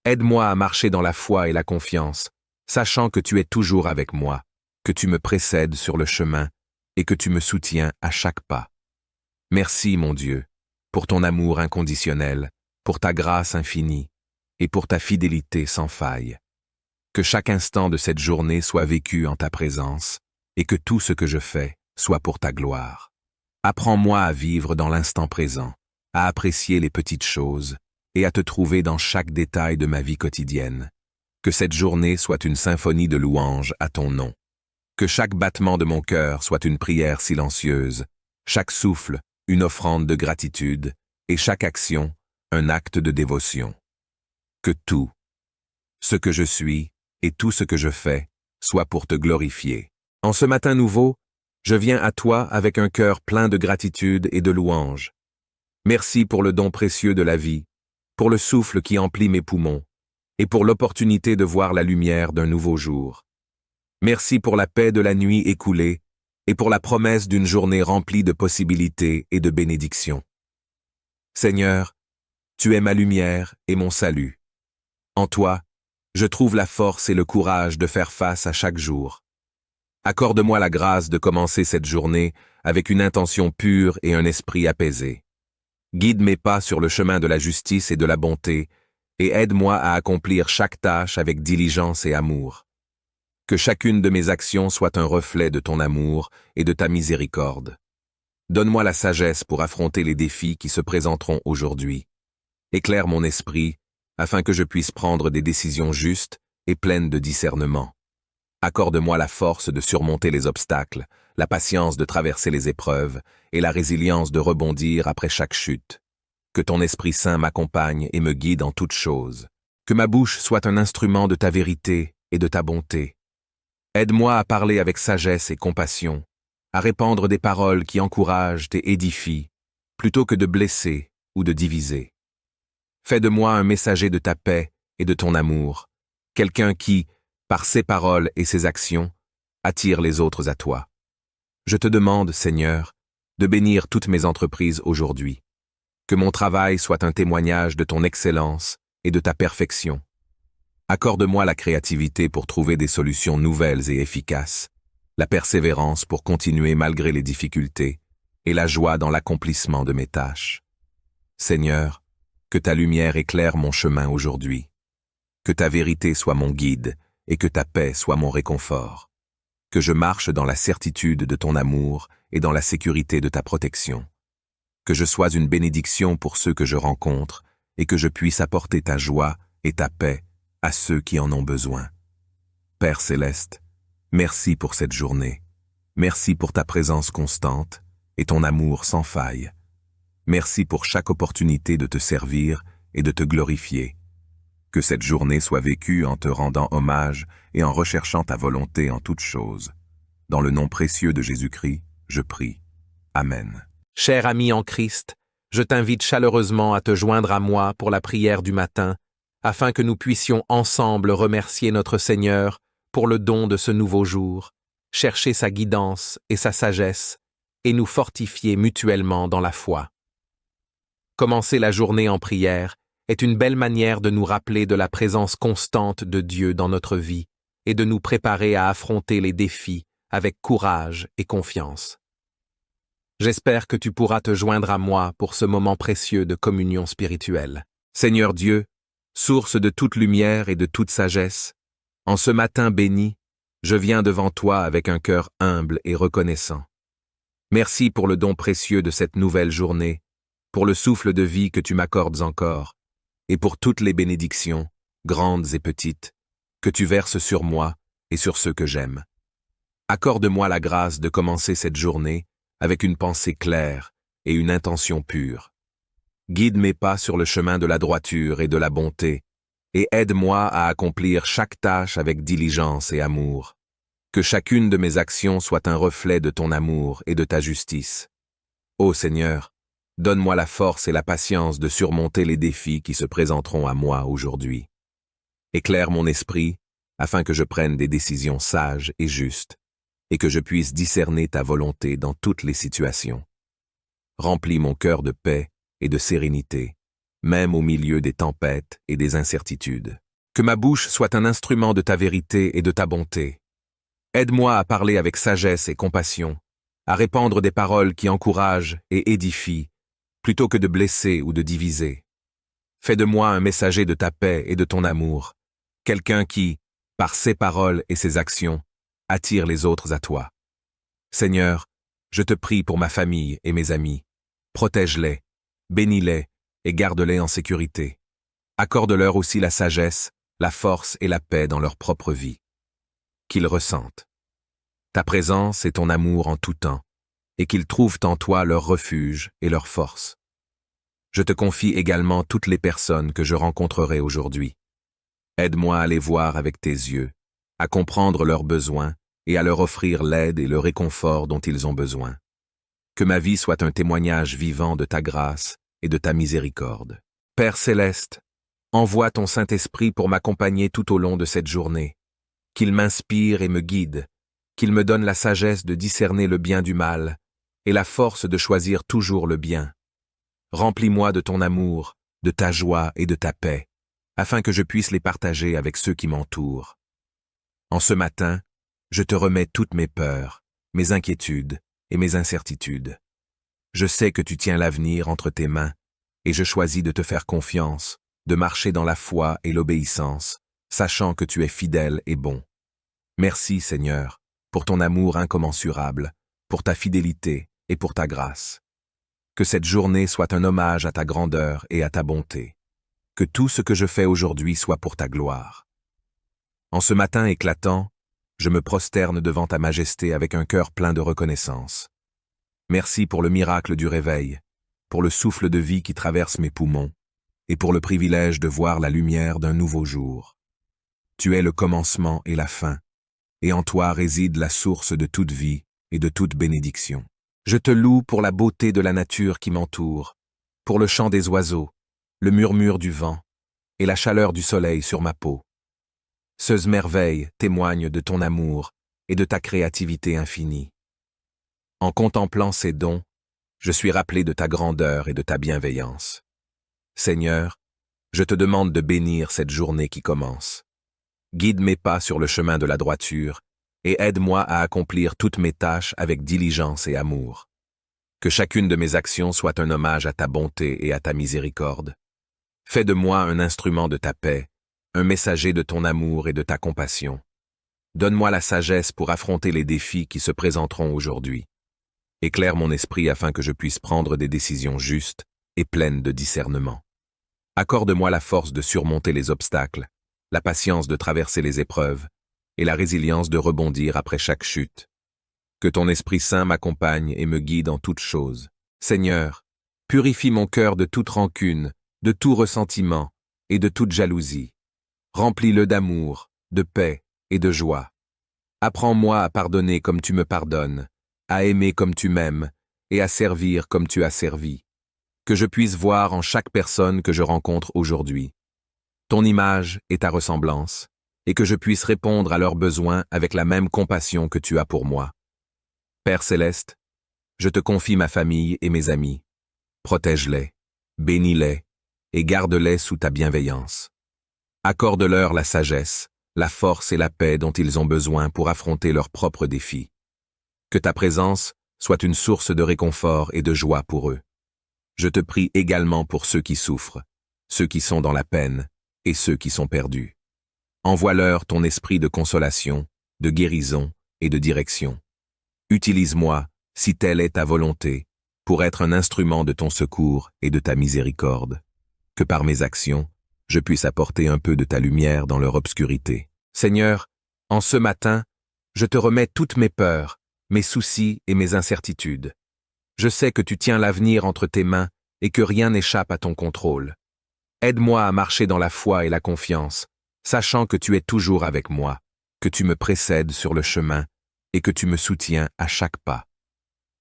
Aide-moi à marcher dans la foi et la confiance, sachant que tu es toujours avec moi, que tu me précèdes sur le chemin et que tu me soutiens à chaque pas. Merci, mon Dieu, pour ton amour inconditionnel, pour ta grâce infinie et pour ta fidélité sans faille. Que chaque instant de cette journée soit vécu en ta présence et que tout ce que je fais soit pour ta gloire. Apprends-moi à vivre dans l'instant présent, à apprécier les petites choses et à te trouver dans chaque détail de ma vie quotidienne. Que cette journée soit une symphonie de louanges à ton nom. Que chaque battement de mon cœur soit une prière silencieuse, chaque souffle une offrande de gratitude et chaque action un acte de dévotion. Que tout, ce que je suis et tout ce que je fais, soit pour te glorifier. En ce matin nouveau, je viens à toi avec un cœur plein de gratitude et de louanges. Merci pour le don précieux de la vie, pour le souffle qui emplit mes poumons, et pour l'opportunité de voir la lumière d'un nouveau jour. Merci pour la paix de la nuit écoulée, et pour la promesse d'une journée remplie de possibilités et de bénédictions. Seigneur, tu es ma lumière et mon salut. En toi, je trouve la force et le courage de faire face à chaque jour. Accorde-moi la grâce de commencer cette journée avec une intention pure et un esprit apaisé. Guide mes pas sur le chemin de la justice et de la bonté, et aide-moi à accomplir chaque tâche avec diligence et amour. Que chacune de mes actions soit un reflet de ton amour et de ta miséricorde. Donne-moi la sagesse pour affronter les défis qui se présenteront aujourd'hui. Éclaire mon esprit, afin que je puisse prendre des décisions justes et pleines de discernement. Accorde-moi la force de surmonter les obstacles, la patience de traverser les épreuves et la résilience de rebondir après chaque chute. Que ton Esprit Saint m'accompagne et me guide en toutes choses. Que ma bouche soit un instrument de ta vérité et de ta bonté. Aide-moi à parler avec sagesse et compassion, à répandre des paroles qui encouragent et édifient, plutôt que de blesser ou de diviser. Fais de moi un messager de ta paix et de ton amour, quelqu'un qui, par ses paroles et ses actions, attire les autres à toi. Je te demande, Seigneur, de bénir toutes mes entreprises aujourd'hui. Que mon travail soit un témoignage de ton excellence et de ta perfection. Accorde-moi la créativité pour trouver des solutions nouvelles et efficaces, la persévérance pour continuer malgré les difficultés et la joie dans l'accomplissement de mes tâches. Seigneur, que ta lumière éclaire mon chemin aujourd'hui. Que ta vérité soit mon guide et que ta paix soit mon réconfort. Que je marche dans la certitude de ton amour et dans la sécurité de ta protection. Que je sois une bénédiction pour ceux que je rencontre et que je puisse apporter ta joie et ta paix à ceux qui en ont besoin. Père céleste, merci pour cette journée. Merci pour ta présence constante et ton amour sans faille. Merci pour chaque opportunité de te servir et de te glorifier. Que cette journée soit vécue en te rendant hommage et en recherchant ta volonté en toutes choses. Dans le nom précieux de Jésus-Christ, je prie. Amen. Cher ami en Christ, je t'invite chaleureusement à te joindre à moi pour la prière du matin, afin que nous puissions ensemble remercier notre Seigneur pour le don de ce nouveau jour, chercher sa guidance et sa sagesse, et nous fortifier mutuellement dans la foi. Commencer la journée en prière est une belle manière de nous rappeler de la présence constante de Dieu dans notre vie et de nous préparer à affronter les défis avec courage et confiance. J'espère que tu pourras te joindre à moi pour ce moment précieux de communion spirituelle. Seigneur Dieu, source de toute lumière et de toute sagesse, en ce matin béni, je viens devant toi avec un cœur humble et reconnaissant. Merci pour le don précieux de cette nouvelle journée, pour le souffle de vie que tu m'accordes encore, et pour toutes les bénédictions, grandes et petites, que tu verses sur moi et sur ceux que j'aime. Accorde-moi la grâce de commencer cette journée avec une pensée claire et une intention pure. Guide mes pas sur le chemin de la droiture et de la bonté, et aide-moi à accomplir chaque tâche avec diligence et amour. Que chacune de mes actions soit un reflet de ton amour et de ta justice. Ô Seigneur, donne-moi la force et la patience de surmonter les défis qui se présenteront à moi aujourd'hui. Éclaire mon esprit, afin que je prenne des décisions sages et justes, et que je puisse discerner ta volonté dans toutes les situations. Remplis mon cœur de paix et de sérénité, même au milieu des tempêtes et des incertitudes. Que ma bouche soit un instrument de ta vérité et de ta bonté. Aide-moi à parler avec sagesse et compassion, à répandre des paroles qui encouragent et édifient, plutôt que de blesser ou de diviser. Fais de moi un messager de ta paix et de ton amour, quelqu'un qui, par ses paroles et ses actions, attire les autres à toi. Seigneur, je te prie pour ma famille et mes amis. Protège-les, bénis-les et garde-les en sécurité. Accorde-leur aussi la sagesse, la force et la paix dans leur propre vie. Qu'ils ressentent ta présence et ton amour en tout temps, et qu'ils trouvent en toi leur refuge et leur force. Je te confie également toutes les personnes que je rencontrerai aujourd'hui. Aide-moi à les voir avec tes yeux, à comprendre leurs besoins et à leur offrir l'aide et le réconfort dont ils ont besoin. Que ma vie soit un témoignage vivant de ta grâce et de ta miséricorde. Père céleste, envoie ton Saint-Esprit pour m'accompagner tout au long de cette journée. Qu'il m'inspire et me guide, qu'il me donne la sagesse de discerner le bien du mal et la force de choisir toujours le bien. Remplis-moi de ton amour, de ta joie et de ta paix, afin que je puisse les partager avec ceux qui m'entourent. En ce matin, je te remets toutes mes peurs, mes inquiétudes et mes incertitudes. Je sais que tu tiens l'avenir entre tes mains, et je choisis de te faire confiance, de marcher dans la foi et l'obéissance, sachant que tu es fidèle et bon. Merci, Seigneur, pour ton amour incommensurable, pour ta fidélité et pour ta grâce. Que cette journée soit un hommage à ta grandeur et à ta bonté. Que tout ce que je fais aujourd'hui soit pour ta gloire. En ce matin éclatant, je me prosterne devant ta majesté avec un cœur plein de reconnaissance. Merci pour le miracle du réveil, pour le souffle de vie qui traverse mes poumons, et pour le privilège de voir la lumière d'un nouveau jour. Tu es le commencement et la fin, et en toi réside la source de toute vie et de toute bénédiction. Je te loue pour la beauté de la nature qui m'entoure, pour le chant des oiseaux, le murmure du vent et la chaleur du soleil sur ma peau. Ces merveilles témoignent de ton amour et de ta créativité infinie. En contemplant ces dons, je suis rappelé de ta grandeur et de ta bienveillance. Seigneur, je te demande de bénir cette journée qui commence. Guide mes pas sur le chemin de la droiture et aide-moi à accomplir toutes mes tâches avec diligence et amour. Que chacune de mes actions soit un hommage à ta bonté et à ta miséricorde. Fais de moi un instrument de ta paix, un messager de ton amour et de ta compassion. Donne-moi la sagesse pour affronter les défis qui se présenteront aujourd'hui. Éclaire mon esprit afin que je puisse prendre des décisions justes et pleines de discernement. Accorde-moi la force de surmonter les obstacles, la patience de traverser les épreuves et la résilience de rebondir après chaque chute. Que ton Esprit Saint m'accompagne et me guide en toutes choses. Seigneur, purifie mon cœur de toute rancune, de tout ressentiment et de toute jalousie. Remplis-le d'amour, de paix et de joie. Apprends-moi à pardonner comme tu me pardonnes, à aimer comme tu m'aimes et à servir comme tu as servi. Que je puisse voir en chaque personne que je rencontre aujourd'hui ton image et ta ressemblance, et que je puisse répondre à leurs besoins avec la même compassion que tu as pour moi. Père céleste, je te confie ma famille et mes amis. Protège-les, bénis-les et garde-les sous ta bienveillance. Accorde-leur la sagesse, la force et la paix dont ils ont besoin pour affronter leurs propres défis. Que ta présence soit une source de réconfort et de joie pour eux. Je te prie également pour ceux qui souffrent, ceux qui sont dans la peine et ceux qui sont perdus. Envoie-leur ton esprit de consolation, de guérison et de direction. Utilise-moi, si telle est ta volonté, pour être un instrument de ton secours et de ta miséricorde. Que par mes actions, je puisse apporter un peu de ta lumière dans leur obscurité. Seigneur, en ce matin, je te remets toutes mes peurs, mes soucis et mes incertitudes. Je sais que tu tiens l'avenir entre tes mains et que rien n'échappe à ton contrôle. Aide-moi à marcher dans la foi et la confiance, sachant que tu es toujours avec moi, que tu me précèdes sur le chemin et que tu me soutiens à chaque pas.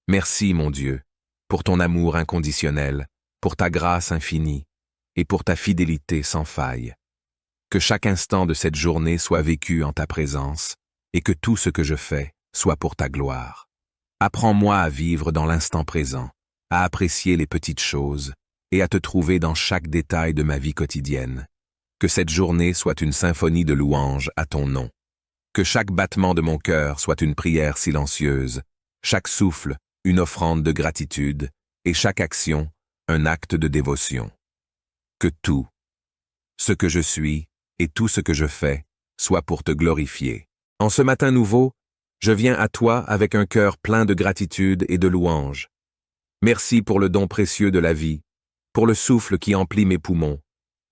Merci, mon Dieu, pour ton amour inconditionnel, pour ta grâce infinie et pour ta fidélité sans faille. Que chaque instant de cette journée soit vécu en ta présence et que tout ce que je fais soit pour ta gloire. Apprends-moi à vivre dans l'instant présent, à apprécier les petites choses et à te trouver dans chaque détail de ma vie quotidienne. Que cette journée soit une symphonie de louanges à ton nom. Que chaque battement de mon cœur soit une prière silencieuse, chaque souffle une offrande de gratitude et chaque action un acte de dévotion. Que tout, ce que je suis et tout ce que je fais, soit pour te glorifier. En ce matin nouveau, je viens à toi avec un cœur plein de gratitude et de louange. Merci pour le don précieux de la vie, pour le souffle qui emplit mes poumons,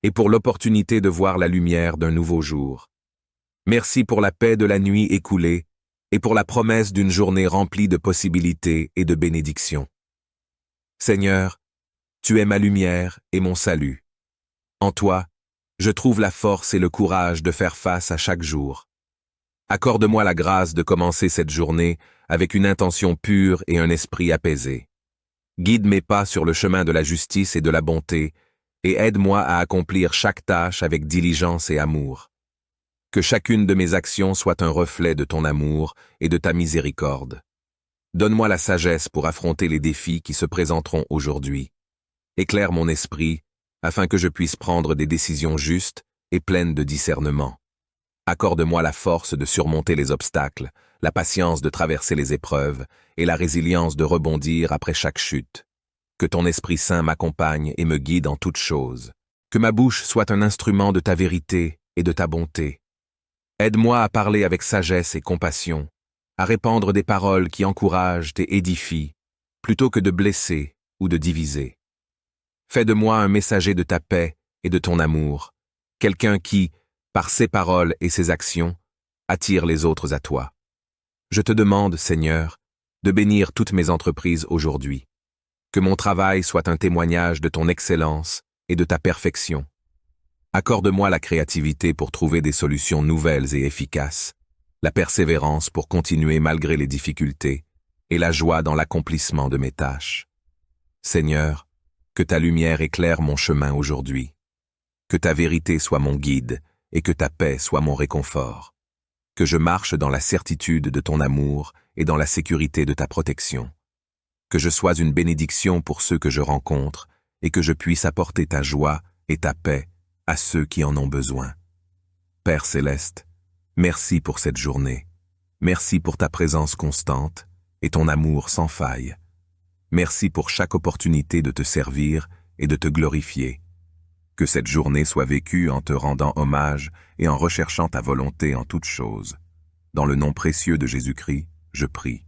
et pour l'opportunité de voir la lumière d'un nouveau jour. Merci pour la paix de la nuit écoulée, et pour la promesse d'une journée remplie de possibilités et de bénédictions. Seigneur, tu es ma lumière et mon salut. En toi, je trouve la force et le courage de faire face à chaque jour. Accorde-moi la grâce de commencer cette journée avec une intention pure et un esprit apaisé. Guide mes pas sur le chemin de la justice et de la bonté, et aide-moi à accomplir chaque tâche avec diligence et amour. Que chacune de mes actions soit un reflet de ton amour et de ta miséricorde. Donne-moi la sagesse pour affronter les défis qui se présenteront aujourd'hui. Éclaire mon esprit, afin que je puisse prendre des décisions justes et pleines de discernement. Accorde-moi la force de surmonter les obstacles, la patience de traverser les épreuves et la résilience de rebondir après chaque chute. Que ton Esprit Saint m'accompagne et me guide en toutes choses. Que ma bouche soit un instrument de ta vérité et de ta bonté. Aide-moi à parler avec sagesse et compassion, à répandre des paroles qui encouragent et édifient, plutôt que de blesser ou de diviser. Fais de moi un messager de ta paix et de ton amour, quelqu'un qui, par ses paroles et ses actions, attire les autres à toi. Je te demande, Seigneur, de bénir toutes mes entreprises aujourd'hui. Que mon travail soit un témoignage de ton excellence et de ta perfection. Accorde-moi la créativité pour trouver des solutions nouvelles et efficaces, la persévérance pour continuer malgré les difficultés, et la joie dans l'accomplissement de mes tâches. Seigneur, que ta lumière éclaire mon chemin aujourd'hui. Que ta vérité soit mon guide et que ta paix soit mon réconfort. Que je marche dans la certitude de ton amour et dans la sécurité de ta protection. Que je sois une bénédiction pour ceux que je rencontre et que je puisse apporter ta joie et ta paix à ceux qui en ont besoin. Père céleste, merci pour cette journée. Merci pour ta présence constante et ton amour sans faille. Merci pour chaque opportunité de te servir et de te glorifier. Que cette journée soit vécue en te rendant hommage et en recherchant ta volonté en toutes choses. Dans le nom précieux de Jésus-Christ, je prie.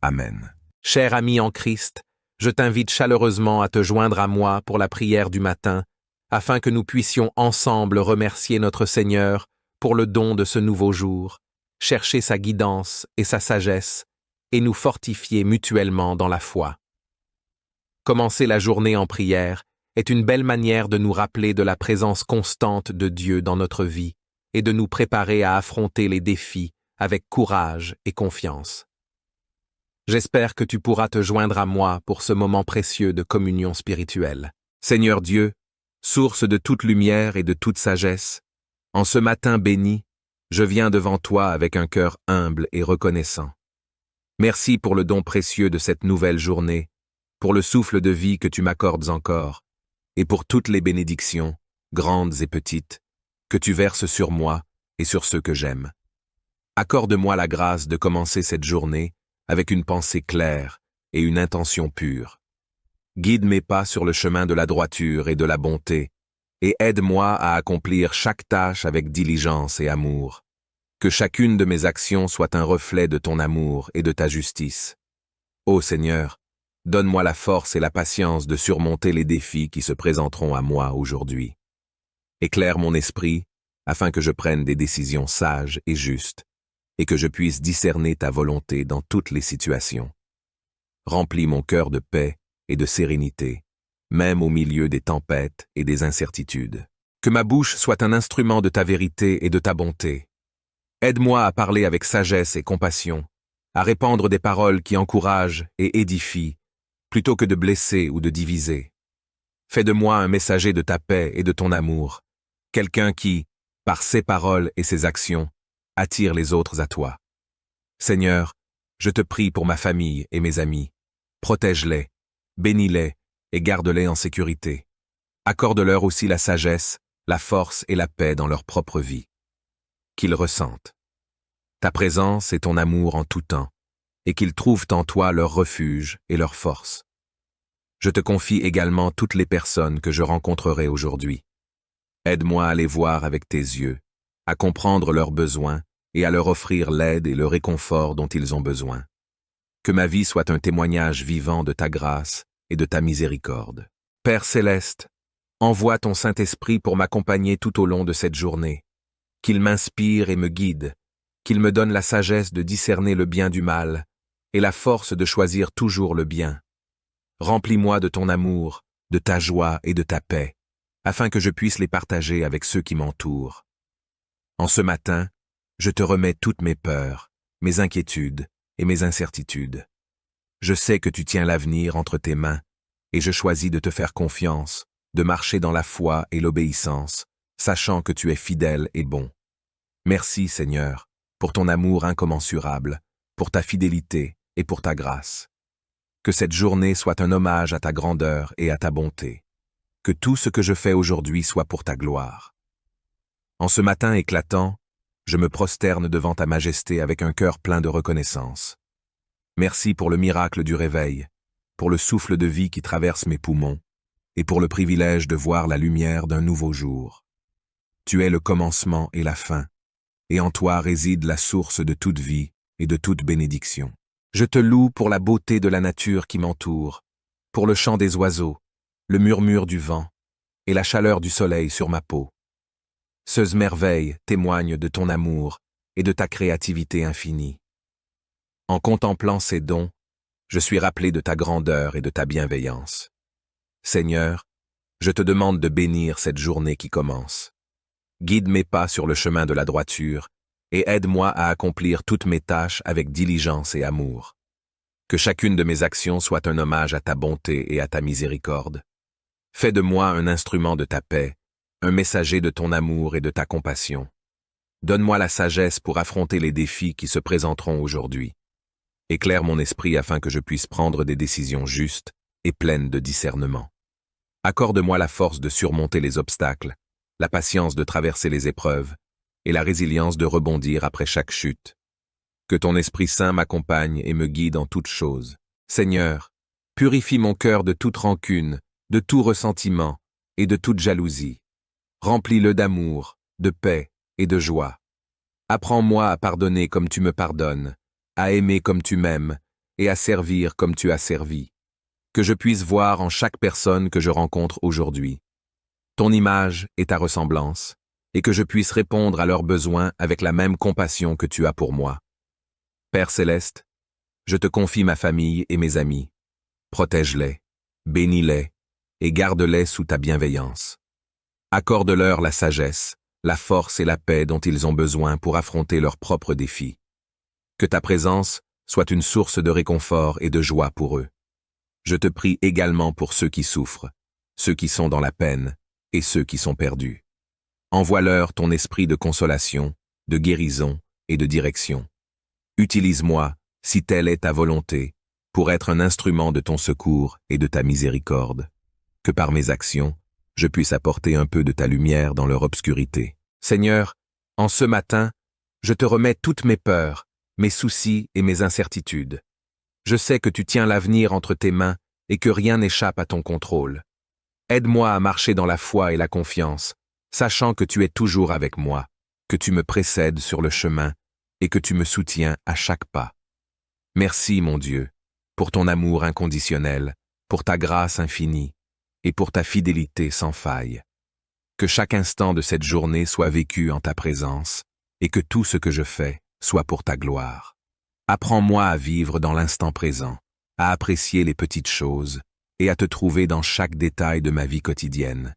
Amen. Cher ami en Christ, je t'invite chaleureusement à te joindre à moi pour la prière du matin, afin que nous puissions ensemble remercier notre Seigneur pour le don de ce nouveau jour, chercher sa guidance et sa sagesse, et nous fortifier mutuellement dans la foi. Commencer la journée en prière est une belle manière de nous rappeler de la présence constante de Dieu dans notre vie et de nous préparer à affronter les défis avec courage et confiance. J'espère que tu pourras te joindre à moi pour ce moment précieux de communion spirituelle. Seigneur Dieu, source de toute lumière et de toute sagesse, en ce matin béni, je viens devant toi avec un cœur humble et reconnaissant. Merci pour le don précieux de cette nouvelle journée, pour le souffle de vie que tu m'accordes encore, et pour toutes les bénédictions, grandes et petites, que tu verses sur moi et sur ceux que j'aime. Accorde-moi la grâce de commencer cette journée avec une pensée claire et une intention pure. Guide mes pas sur le chemin de la droiture et de la bonté, et aide-moi à accomplir chaque tâche avec diligence et amour. Que chacune de mes actions soit un reflet de ton amour et de ta justice. Ô Seigneur, donne-moi la force et la patience de surmonter les défis qui se présenteront à moi aujourd'hui. Éclaire mon esprit, afin que je prenne des décisions sages et justes, et que je puisse discerner ta volonté dans toutes les situations. Remplis mon cœur de paix et de sérénité, même au milieu des tempêtes et des incertitudes. Que ma bouche soit un instrument de ta vérité et de ta bonté. Aide-moi à parler avec sagesse et compassion, à répandre des paroles qui encouragent et édifient, plutôt que de blesser ou de diviser. Fais de moi un messager de ta paix et de ton amour, quelqu'un qui, par ses paroles et ses actions, attire les autres à toi. Seigneur, je te prie pour ma famille et mes amis. Protège-les, bénis-les et garde-les en sécurité. Accorde-leur aussi la sagesse, la force et la paix dans leur propre vie. Qu'ils ressentent ta présence et ton amour en tout temps, et qu'ils trouvent en toi leur refuge et leur force. Je te confie également toutes les personnes que je rencontrerai aujourd'hui. Aide-moi à les voir avec tes yeux, à comprendre leurs besoins et à leur offrir l'aide et le réconfort dont ils ont besoin. Que ma vie soit un témoignage vivant de ta grâce et de ta miséricorde. Père céleste, envoie ton Saint-Esprit pour m'accompagner tout au long de cette journée. Qu'il m'inspire et me guide, qu'il me donne la sagesse de discerner le bien du mal et la force de choisir toujours le bien. Remplis-moi de ton amour, de ta joie et de ta paix, afin que je puisse les partager avec ceux qui m'entourent. En ce matin, je te remets toutes mes peurs, mes inquiétudes et mes incertitudes. Je sais que tu tiens l'avenir entre tes mains, et je choisis de te faire confiance, de marcher dans la foi et l'obéissance, sachant que tu es fidèle et bon. Merci, Seigneur, pour ton amour incommensurable, pour ta fidélité et pour ta grâce. Que cette journée soit un hommage à ta grandeur et à ta bonté. Que tout ce que je fais aujourd'hui soit pour ta gloire. En ce matin éclatant, je me prosterne devant ta majesté avec un cœur plein de reconnaissance. Merci pour le miracle du réveil, pour le souffle de vie qui traverse mes poumons, et pour le privilège de voir la lumière d'un nouveau jour. Tu es le commencement et la fin, et en toi réside la source de toute vie et de toute bénédiction. Je te loue pour la beauté de la nature qui m'entoure, pour le chant des oiseaux, le murmure du vent et la chaleur du soleil sur ma peau. Ces merveilles témoignent de ton amour et de ta créativité infinie. En contemplant ces dons, je suis rappelé de ta grandeur et de ta bienveillance. Seigneur, je te demande de bénir cette journée qui commence. Guide mes pas sur le chemin de la droiture et aide-moi à accomplir toutes mes tâches avec diligence et amour. Que chacune de mes actions soit un hommage à ta bonté et à ta miséricorde. Fais de moi un instrument de ta paix, un messager de ton amour et de ta compassion. Donne-moi la sagesse pour affronter les défis qui se présenteront aujourd'hui. Éclaire mon esprit afin que je puisse prendre des décisions justes et pleines de discernement. Accorde-moi la force de surmonter les obstacles, la patience de traverser les épreuves et la résilience de rebondir après chaque chute. Que ton Esprit Saint m'accompagne et me guide en toutes choses. Seigneur, purifie mon cœur de toute rancune, de tout ressentiment et de toute jalousie. Remplis-le d'amour, de paix et de joie. Apprends-moi à pardonner comme tu me pardonnes, à aimer comme tu m'aimes et à servir comme tu as servi. Que je puisse voir en chaque personne que je rencontre aujourd'hui ton image et ta ressemblance, et que je puisse répondre à leurs besoins avec la même compassion que tu as pour moi. Père céleste, je te confie ma famille et mes amis. Protège-les, bénis-les et garde-les sous ta bienveillance. Accorde-leur la sagesse, la force et la paix dont ils ont besoin pour affronter leurs propres défis. Que ta présence soit une source de réconfort et de joie pour eux. Je te prie également pour ceux qui souffrent, ceux qui sont dans la peine et ceux qui sont perdus. Envoie-leur ton esprit de consolation, de guérison et de direction. Utilise-moi, si telle est ta volonté, pour être un instrument de ton secours et de ta miséricorde. Que par mes actions, je puisse apporter un peu de ta lumière dans leur obscurité. Seigneur, en ce matin, je te remets toutes mes peurs, mes soucis et mes incertitudes. Je sais que tu tiens l'avenir entre tes mains et que rien n'échappe à ton contrôle. Aide-moi à marcher dans la foi et la confiance, sachant que tu es toujours avec moi, que tu me précèdes sur le chemin et que tu me soutiens à chaque pas. Merci, mon Dieu, pour ton amour inconditionnel, pour ta grâce infinie et pour ta fidélité sans faille. Que chaque instant de cette journée soit vécu en ta présence et que tout ce que je fais soit pour ta gloire. Apprends-moi à vivre dans l'instant présent, à apprécier les petites choses et à te trouver dans chaque détail de ma vie quotidienne.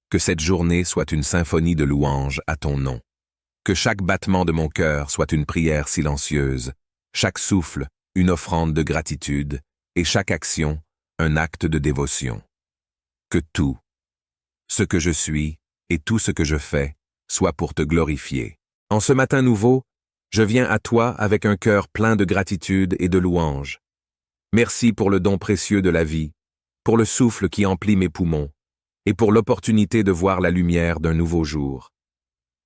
Que cette journée soit une symphonie de louanges à ton nom. Que chaque battement de mon cœur soit une prière silencieuse, chaque souffle une offrande de gratitude et chaque action un acte de dévotion. Que tout, ce que je suis et tout ce que je fais, soit pour te glorifier. En ce matin nouveau, je viens à toi avec un cœur plein de gratitude et de louanges. Merci pour le don précieux de la vie, pour le souffle qui emplit mes poumons, et pour l'opportunité de voir la lumière d'un nouveau jour.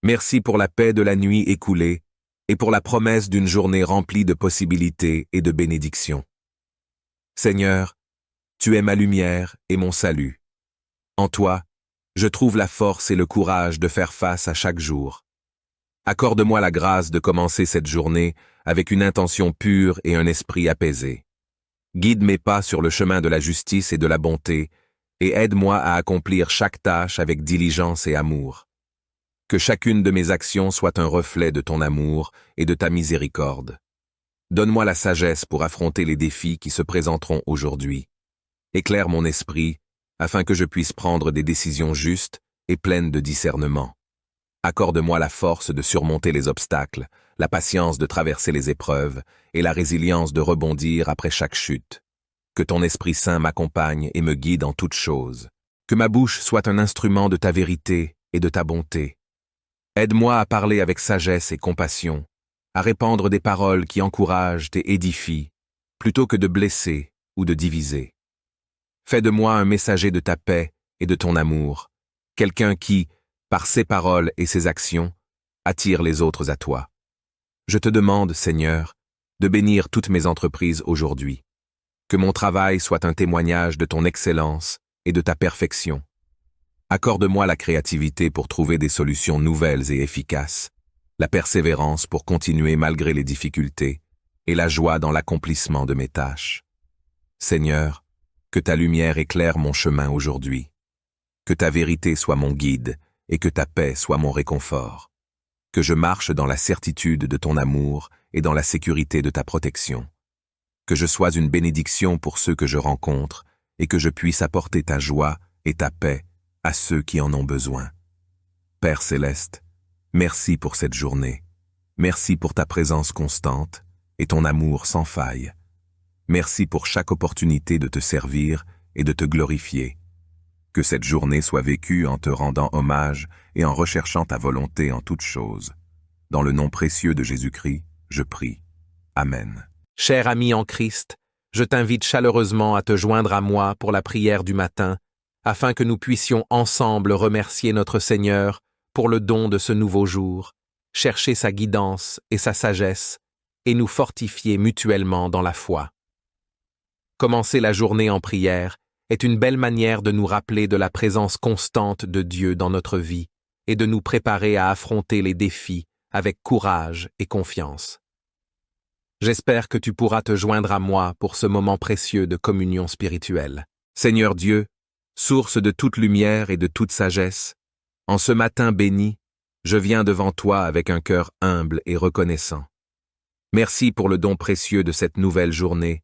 Merci pour la paix de la nuit écoulée, et pour la promesse d'une journée remplie de possibilités et de bénédictions. Seigneur, tu es ma lumière et mon salut. En toi, je trouve la force et le courage de faire face à chaque jour. Accorde-moi la grâce de commencer cette journée avec une intention pure et un esprit apaisé. Guide mes pas sur le chemin de la justice et de la bonté, et aide-moi à accomplir chaque tâche avec diligence et amour. Que chacune de mes actions soit un reflet de ton amour et de ta miséricorde. Donne-moi la sagesse pour affronter les défis qui se présenteront aujourd'hui. Éclaire mon esprit, afin que je puisse prendre des décisions justes et pleines de discernement. Accorde-moi la force de surmonter les obstacles, la patience de traverser les épreuves et la résilience de rebondir après chaque chute. Que ton Esprit Saint m'accompagne et me guide en toutes choses. Que ma bouche soit un instrument de ta vérité et de ta bonté. Aide-moi à parler avec sagesse et compassion, à répandre des paroles qui encouragent et édifient, plutôt que de blesser ou de diviser. Fais de moi un messager de ta paix et de ton amour, quelqu'un qui, par ses paroles et ses actions, attire les autres à toi. Je te demande, Seigneur, de bénir toutes mes entreprises aujourd'hui. Que mon travail soit un témoignage de ton excellence et de ta perfection. Accorde-moi la créativité pour trouver des solutions nouvelles et efficaces, la persévérance pour continuer malgré les difficultés, et la joie dans l'accomplissement de mes tâches. Seigneur, que ta lumière éclaire mon chemin aujourd'hui. Que ta vérité soit mon guide et que ta paix soit mon réconfort. Que je marche dans la certitude de ton amour et dans la sécurité de ta protection. Que je sois une bénédiction pour ceux que je rencontre et que je puisse apporter ta joie et ta paix à ceux qui en ont besoin. Père céleste, merci pour cette journée. Merci pour ta présence constante et ton amour sans faille. Merci pour chaque opportunité de te servir et de te glorifier. Que cette journée soit vécue en te rendant hommage et en recherchant ta volonté en toutes choses. Dans le nom précieux de Jésus-Christ, je prie. Amen. Cher ami en Christ, je t'invite chaleureusement à te joindre à moi pour la prière du matin, afin que nous puissions ensemble remercier notre Seigneur pour le don de ce nouveau jour, chercher sa guidance et sa sagesse, et nous fortifier mutuellement dans la foi. Commencer la journée en prière est une belle manière de nous rappeler de la présence constante de Dieu dans notre vie et de nous préparer à affronter les défis avec courage et confiance. J'espère que tu pourras te joindre à moi pour ce moment précieux de communion spirituelle. Seigneur Dieu, source de toute lumière et de toute sagesse, en ce matin béni, je viens devant toi avec un cœur humble et reconnaissant. Merci pour le don précieux de cette nouvelle journée,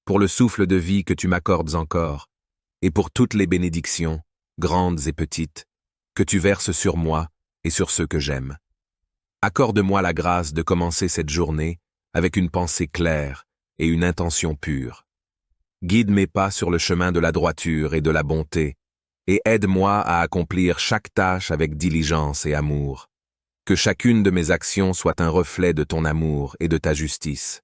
pour le souffle de vie que tu m'accordes encore, et pour toutes les bénédictions, grandes et petites, que tu verses sur moi et sur ceux que j'aime. Accorde-moi la grâce de commencer cette journée avec une pensée claire et une intention pure. Guide mes pas sur le chemin de la droiture et de la bonté, et aide-moi à accomplir chaque tâche avec diligence et amour. Que chacune de mes actions soit un reflet de ton amour et de ta justice.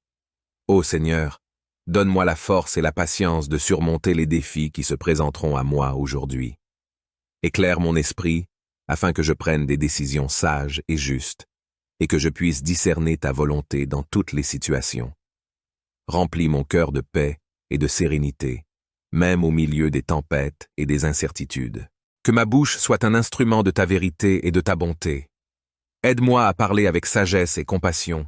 Ô Seigneur, donne-moi la force et la patience de surmonter les défis qui se présenteront à moi aujourd'hui. Éclaire mon esprit, afin que je prenne des décisions sages et justes, et que je puisse discerner ta volonté dans toutes les situations. Remplis mon cœur de paix et de sérénité, même au milieu des tempêtes et des incertitudes. Que ma bouche soit un instrument de ta vérité et de ta bonté. Aide-moi à parler avec sagesse et compassion,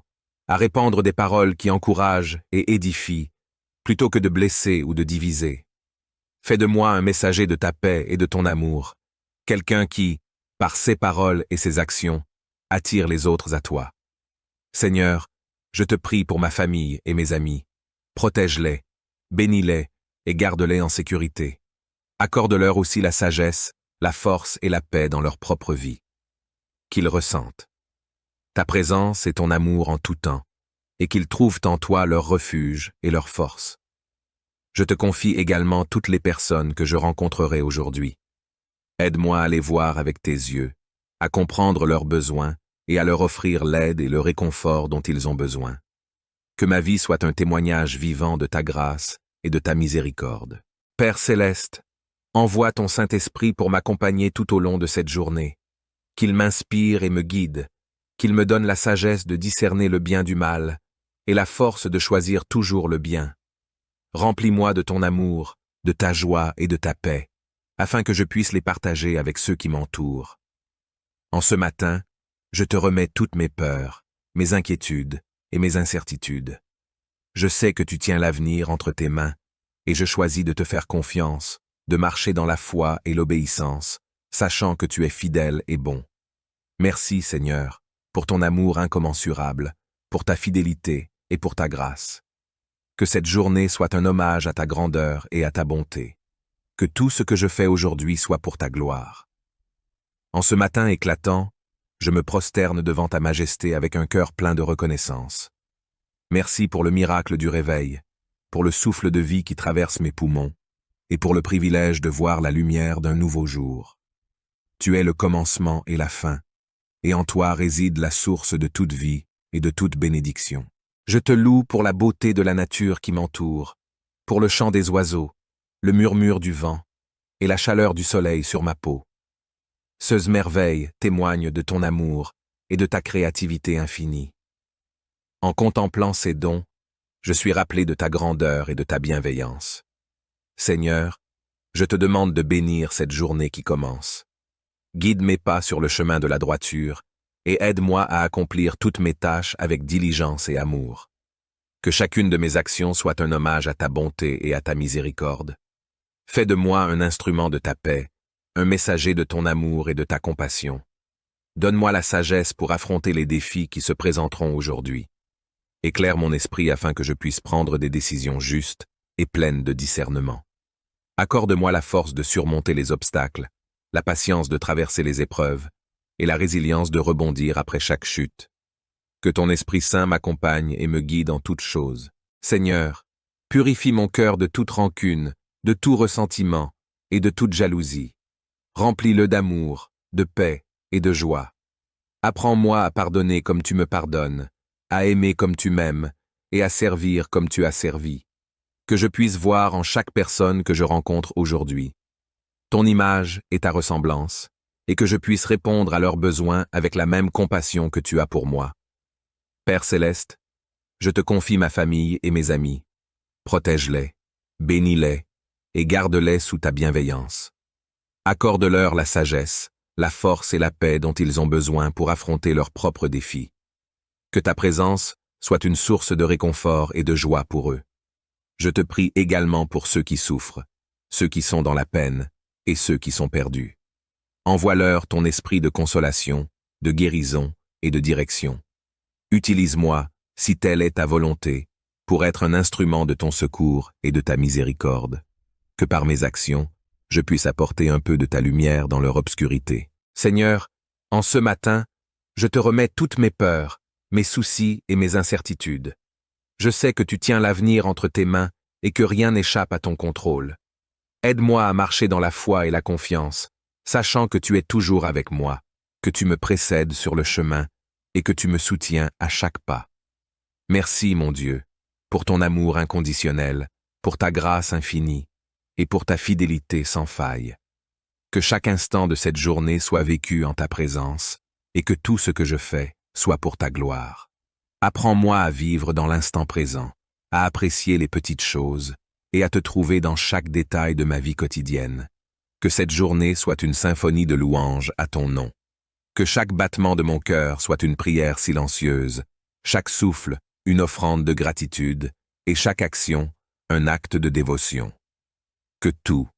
à répandre des paroles qui encouragent et édifient, plutôt que de blesser ou de diviser. Fais de moi un messager de ta paix et de ton amour, quelqu'un qui, par ses paroles et ses actions, attire les autres à toi. Seigneur, je te prie pour ma famille et mes amis. Protège-les, bénis-les et garde-les en sécurité. Accorde-leur aussi la sagesse, la force et la paix dans leur propre vie. Qu'ils ressentent ta présence et ton amour en tout temps, et qu'ils trouvent en toi leur refuge et leur force. Je te confie également toutes les personnes que je rencontrerai aujourd'hui. Aide-moi à les voir avec tes yeux, à comprendre leurs besoins et à leur offrir l'aide et le réconfort dont ils ont besoin. Que ma vie soit un témoignage vivant de ta grâce et de ta miséricorde. Père céleste, envoie ton Saint-Esprit pour m'accompagner tout au long de cette journée. Qu'il m'inspire et me guide, qu'il me donne la sagesse de discerner le bien du mal et la force de choisir toujours le bien. Remplis-moi de ton amour, de ta joie et de ta paix, afin que je puisse les partager avec ceux qui m'entourent. En ce matin, je te remets toutes mes peurs, mes inquiétudes et mes incertitudes. Je sais que tu tiens l'avenir entre tes mains, et je choisis de te faire confiance de marcher dans la foi et l'obéissance, sachant que tu es fidèle et bon. Merci, Seigneur, pour ton amour incommensurable, pour ta fidélité et pour ta grâce. Que cette journée soit un hommage à ta grandeur et à ta bonté. Que tout ce que je fais aujourd'hui soit pour ta gloire. En ce matin éclatant, je me prosterne devant ta majesté avec un cœur plein de reconnaissance. Merci pour le miracle du réveil, pour le souffle de vie qui traverse mes poumons, et pour le privilège de voir la lumière d'un nouveau jour. Tu es le commencement et la fin, et en toi réside la source de toute vie et de toute bénédiction. Je te loue pour la beauté de la nature qui m'entoure, pour le chant des oiseaux, le murmure du vent et la chaleur du soleil sur ma peau. Ces merveilles témoignent de ton amour et de ta créativité infinie. En contemplant ces dons, je suis rappelé de ta grandeur et de ta bienveillance. Seigneur, je te demande de bénir cette journée qui commence. Guide mes pas sur le chemin de la droiture et aide-moi à accomplir toutes mes tâches avec diligence et amour. Que chacune de mes actions soit un hommage à ta bonté et à ta miséricorde. Fais de moi un instrument de ta paix, un messager de ton amour et de ta compassion. Donne-moi la sagesse pour affronter les défis qui se présenteront aujourd'hui. Éclaire mon esprit afin que je puisse prendre des décisions justes et pleines de discernement. Accorde-moi la force de surmonter les obstacles, la patience de traverser les épreuves et la résilience de rebondir après chaque chute. Que ton Esprit Saint m'accompagne et me guide en toutes choses. Seigneur, purifie mon cœur de toute rancune, de tout ressentiment et de toute jalousie. Remplis-le d'amour, de paix et de joie. Apprends-moi à pardonner comme tu me pardonnes, à aimer comme tu m'aimes et à servir comme tu as servi. Que je puisse voir en chaque personne que je rencontre aujourd'hui ton image et ta ressemblance, et que je puisse répondre à leurs besoins avec la même compassion que tu as pour moi. Père céleste, je te confie ma famille et mes amis. Protège-les, bénis-les et garde-les sous ta bienveillance. Accorde-leur la sagesse, la force et la paix dont ils ont besoin pour affronter leurs propres défis. Que ta présence soit une source de réconfort et de joie pour eux. Je te prie également pour ceux qui souffrent, ceux qui sont dans la peine et ceux qui sont perdus. Envoie-leur ton esprit de consolation, de guérison et de direction. Utilise-moi, si telle est ta volonté, pour être un instrument de ton secours et de ta miséricorde. Que par mes actions, je puisse apporter un peu de ta lumière dans leur obscurité. Seigneur, en ce matin, je te remets toutes mes peurs, mes soucis et mes incertitudes. Je sais que tu tiens l'avenir entre tes mains et que rien n'échappe à ton contrôle. Aide-moi à marcher dans la foi et la confiance, sachant que tu es toujours avec moi, que tu me précèdes sur le chemin et que tu me soutiens à chaque pas. Merci, mon Dieu, pour ton amour inconditionnel, pour ta grâce infinie et pour ta fidélité sans faille. Que chaque instant de cette journée soit vécu en ta présence et que tout ce que je fais soit pour ta gloire. Apprends-moi à vivre dans l'instant présent, à apprécier les petites choses et à te trouver dans chaque détail de ma vie quotidienne. Que cette journée soit une symphonie de louanges à ton nom. Que chaque battement de mon cœur soit une prière silencieuse, chaque souffle une offrande de gratitude et chaque action un acte de dévotion. Que tout,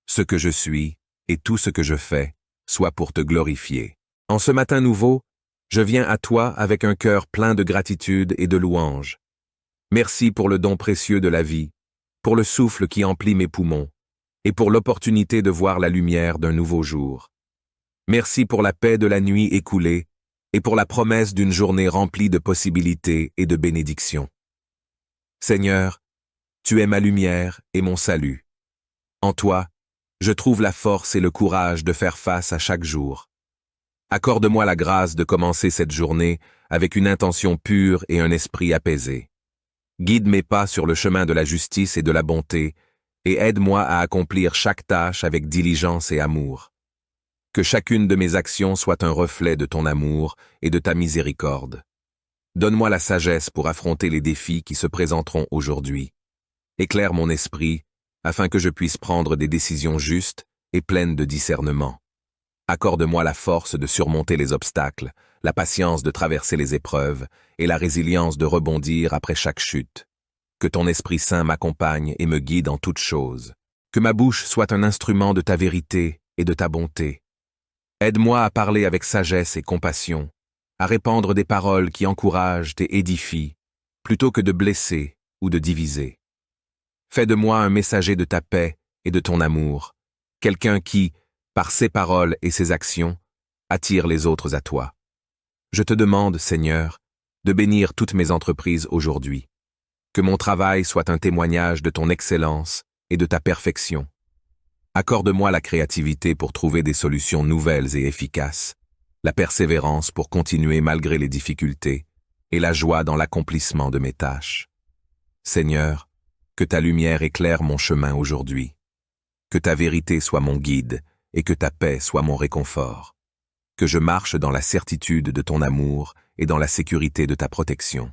ce que je suis et tout ce que je fais, soit pour te glorifier. En ce matin nouveau, je viens à toi avec un cœur plein de gratitude et de louanges. Merci pour le don précieux de la vie, pour le souffle qui emplit mes poumons, et pour l'opportunité de voir la lumière d'un nouveau jour. Merci pour la paix de la nuit écoulée, et pour la promesse d'une journée remplie de possibilités et de bénédictions. Seigneur, tu es ma lumière et mon salut. En toi, je trouve la force et le courage de faire face à chaque jour. Accorde-moi la grâce de commencer cette journée avec une intention pure et un esprit apaisé. Guide mes pas sur le chemin de la justice et de la bonté, et aide-moi à accomplir chaque tâche avec diligence et amour. Que chacune de mes actions soit un reflet de ton amour et de ta miséricorde. Donne-moi la sagesse pour affronter les défis qui se présenteront aujourd'hui. Éclaire mon esprit, afin que je puisse prendre des décisions justes et pleines de discernement. Accorde-moi la force de surmonter les obstacles, la patience de traverser les épreuves et la résilience de rebondir après chaque chute. Que ton Esprit Saint m'accompagne et me guide en toutes choses. Que ma bouche soit un instrument de ta vérité et de ta bonté. Aide-moi à parler avec sagesse et compassion, à répandre des paroles qui encouragent et édifient, plutôt que de blesser ou de diviser. Fais de moi un messager de ta paix et de ton amour, quelqu'un qui, par ses paroles et ses actions, attire les autres à toi. Je te demande, Seigneur, de bénir toutes mes entreprises aujourd'hui. Que mon travail soit un témoignage de ton excellence et de ta perfection. Accorde-moi la créativité pour trouver des solutions nouvelles et efficaces, la persévérance pour continuer malgré les difficultés, et la joie dans l'accomplissement de mes tâches. Seigneur, que ta lumière éclaire mon chemin aujourd'hui. Que ta vérité soit mon guide et que ta paix soit mon réconfort. Que je marche dans la certitude de ton amour et dans la sécurité de ta protection.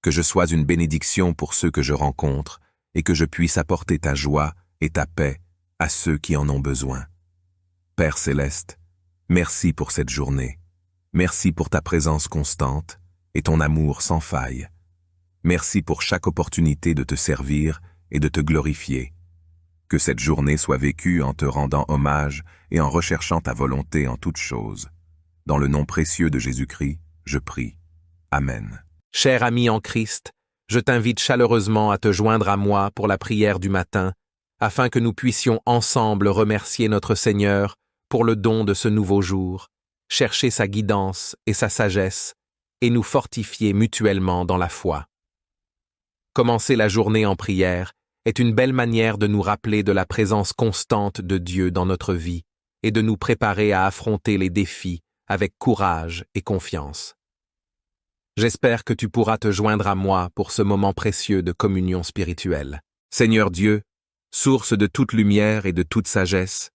Que je sois une bénédiction pour ceux que je rencontre et que je puisse apporter ta joie et ta paix à ceux qui en ont besoin. Père céleste, merci pour cette journée. Merci pour ta présence constante et ton amour sans faille. Merci pour chaque opportunité de te servir et de te glorifier. Que cette journée soit vécue en te rendant hommage et en recherchant ta volonté en toutes choses. Dans le nom précieux de Jésus-Christ, je prie. Amen. Cher ami en Christ, je t'invite chaleureusement à te joindre à moi pour la prière du matin, afin que nous puissions ensemble remercier notre Seigneur pour le don de ce nouveau jour, chercher sa guidance et sa sagesse, et nous fortifier mutuellement dans la foi. Commencer la journée en prière est une belle manière de nous rappeler de la présence constante de Dieu dans notre vie et de nous préparer à affronter les défis avec courage et confiance. J'espère que tu pourras te joindre à moi pour ce moment précieux de communion spirituelle. Seigneur Dieu, source de toute lumière et de toute sagesse,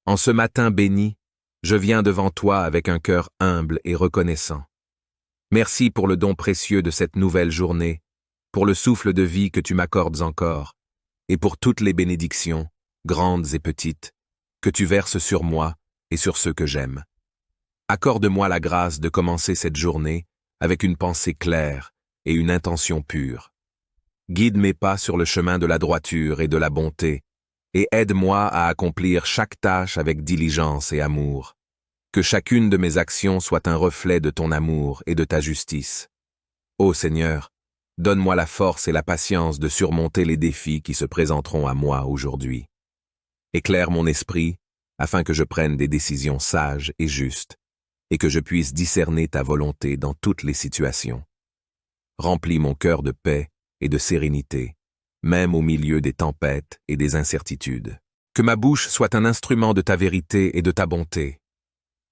en ce matin béni, je viens devant toi avec un cœur humble et reconnaissant. Merci pour le don précieux de cette nouvelle journée, pour le souffle de vie que tu m'accordes encore, et pour toutes les bénédictions, grandes et petites, que tu verses sur moi et sur ceux que j'aime. Accorde-moi la grâce de commencer cette journée avec une pensée claire et une intention pure. Guide mes pas sur le chemin de la droiture et de la bonté, et aide-moi à accomplir chaque tâche avec diligence et amour. Que chacune de mes actions soit un reflet de ton amour et de ta justice. Ô Seigneur, donne-moi la force et la patience de surmonter les défis qui se présenteront à moi aujourd'hui. Éclaire mon esprit afin que je prenne des décisions sages et justes, et que je puisse discerner ta volonté dans toutes les situations. Remplis mon cœur de paix et de sérénité, même au milieu des tempêtes et des incertitudes. Que ma bouche soit un instrument de ta vérité et de ta bonté.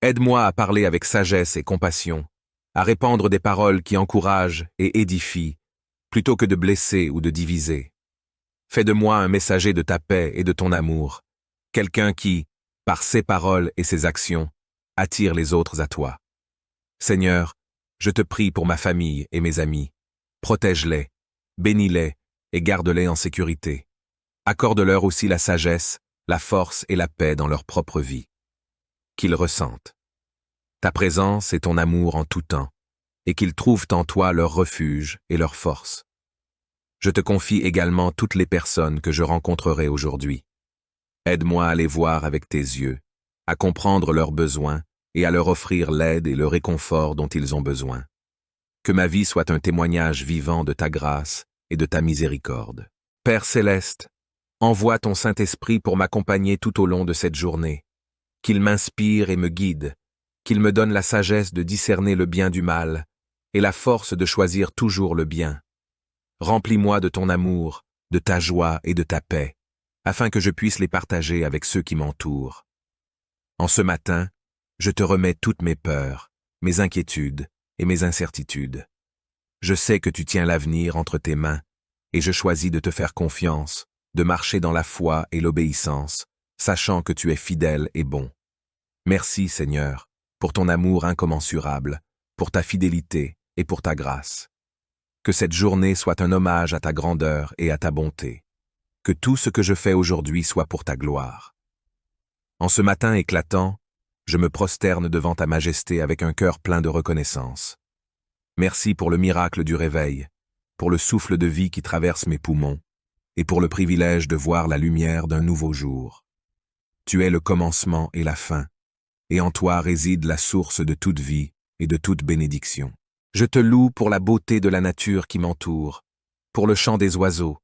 Aide-moi à parler avec sagesse et compassion, à répandre des paroles qui encouragent et édifient, plutôt que de blesser ou de diviser. Fais de moi un messager de ta paix et de ton amour, quelqu'un qui, par ses paroles et ses actions, attire les autres à toi. Seigneur, je te prie pour ma famille et mes amis. Protège-les, bénis-les et garde-les en sécurité. Accorde-leur aussi la sagesse, la force et la paix dans leur propre vie. Qu'ils ressentent ta présence et ton amour en tout temps, et qu'ils trouvent en toi leur refuge et leur force. Je te confie également toutes les personnes que je rencontrerai aujourd'hui. Aide-moi à les voir avec tes yeux, à comprendre leurs besoins et à leur offrir l'aide et le réconfort dont ils ont besoin. Que ma vie soit un témoignage vivant de ta grâce et de ta miséricorde. Père céleste, envoie ton Saint-Esprit pour m'accompagner tout au long de cette journée. Qu'il m'inspire et me guide, qu'il me donne la sagesse de discerner le bien du mal et la force de choisir toujours le bien. Remplis-moi de ton amour, de ta joie et de ta paix, afin que je puisse les partager avec ceux qui m'entourent. En ce matin, je te remets toutes mes peurs, mes inquiétudes et mes incertitudes. Je sais que tu tiens l'avenir entre tes mains, et je choisis de te faire confiance, de marcher dans la foi et l'obéissance, sachant que tu es fidèle et bon. Merci, Seigneur, pour ton amour incommensurable, pour ta fidélité et pour ta grâce. Que cette journée soit un hommage à ta grandeur et à ta bonté. Que tout ce que je fais aujourd'hui soit pour ta gloire. En ce matin éclatant, je me prosterne devant ta majesté avec un cœur plein de reconnaissance. Merci pour le miracle du réveil, pour le souffle de vie qui traverse mes poumons, et pour le privilège de voir la lumière d'un nouveau jour. Tu es le commencement et la fin, et en toi réside la source de toute vie et de toute bénédiction. Je te loue pour la beauté de la nature qui m'entoure, pour le chant des oiseaux,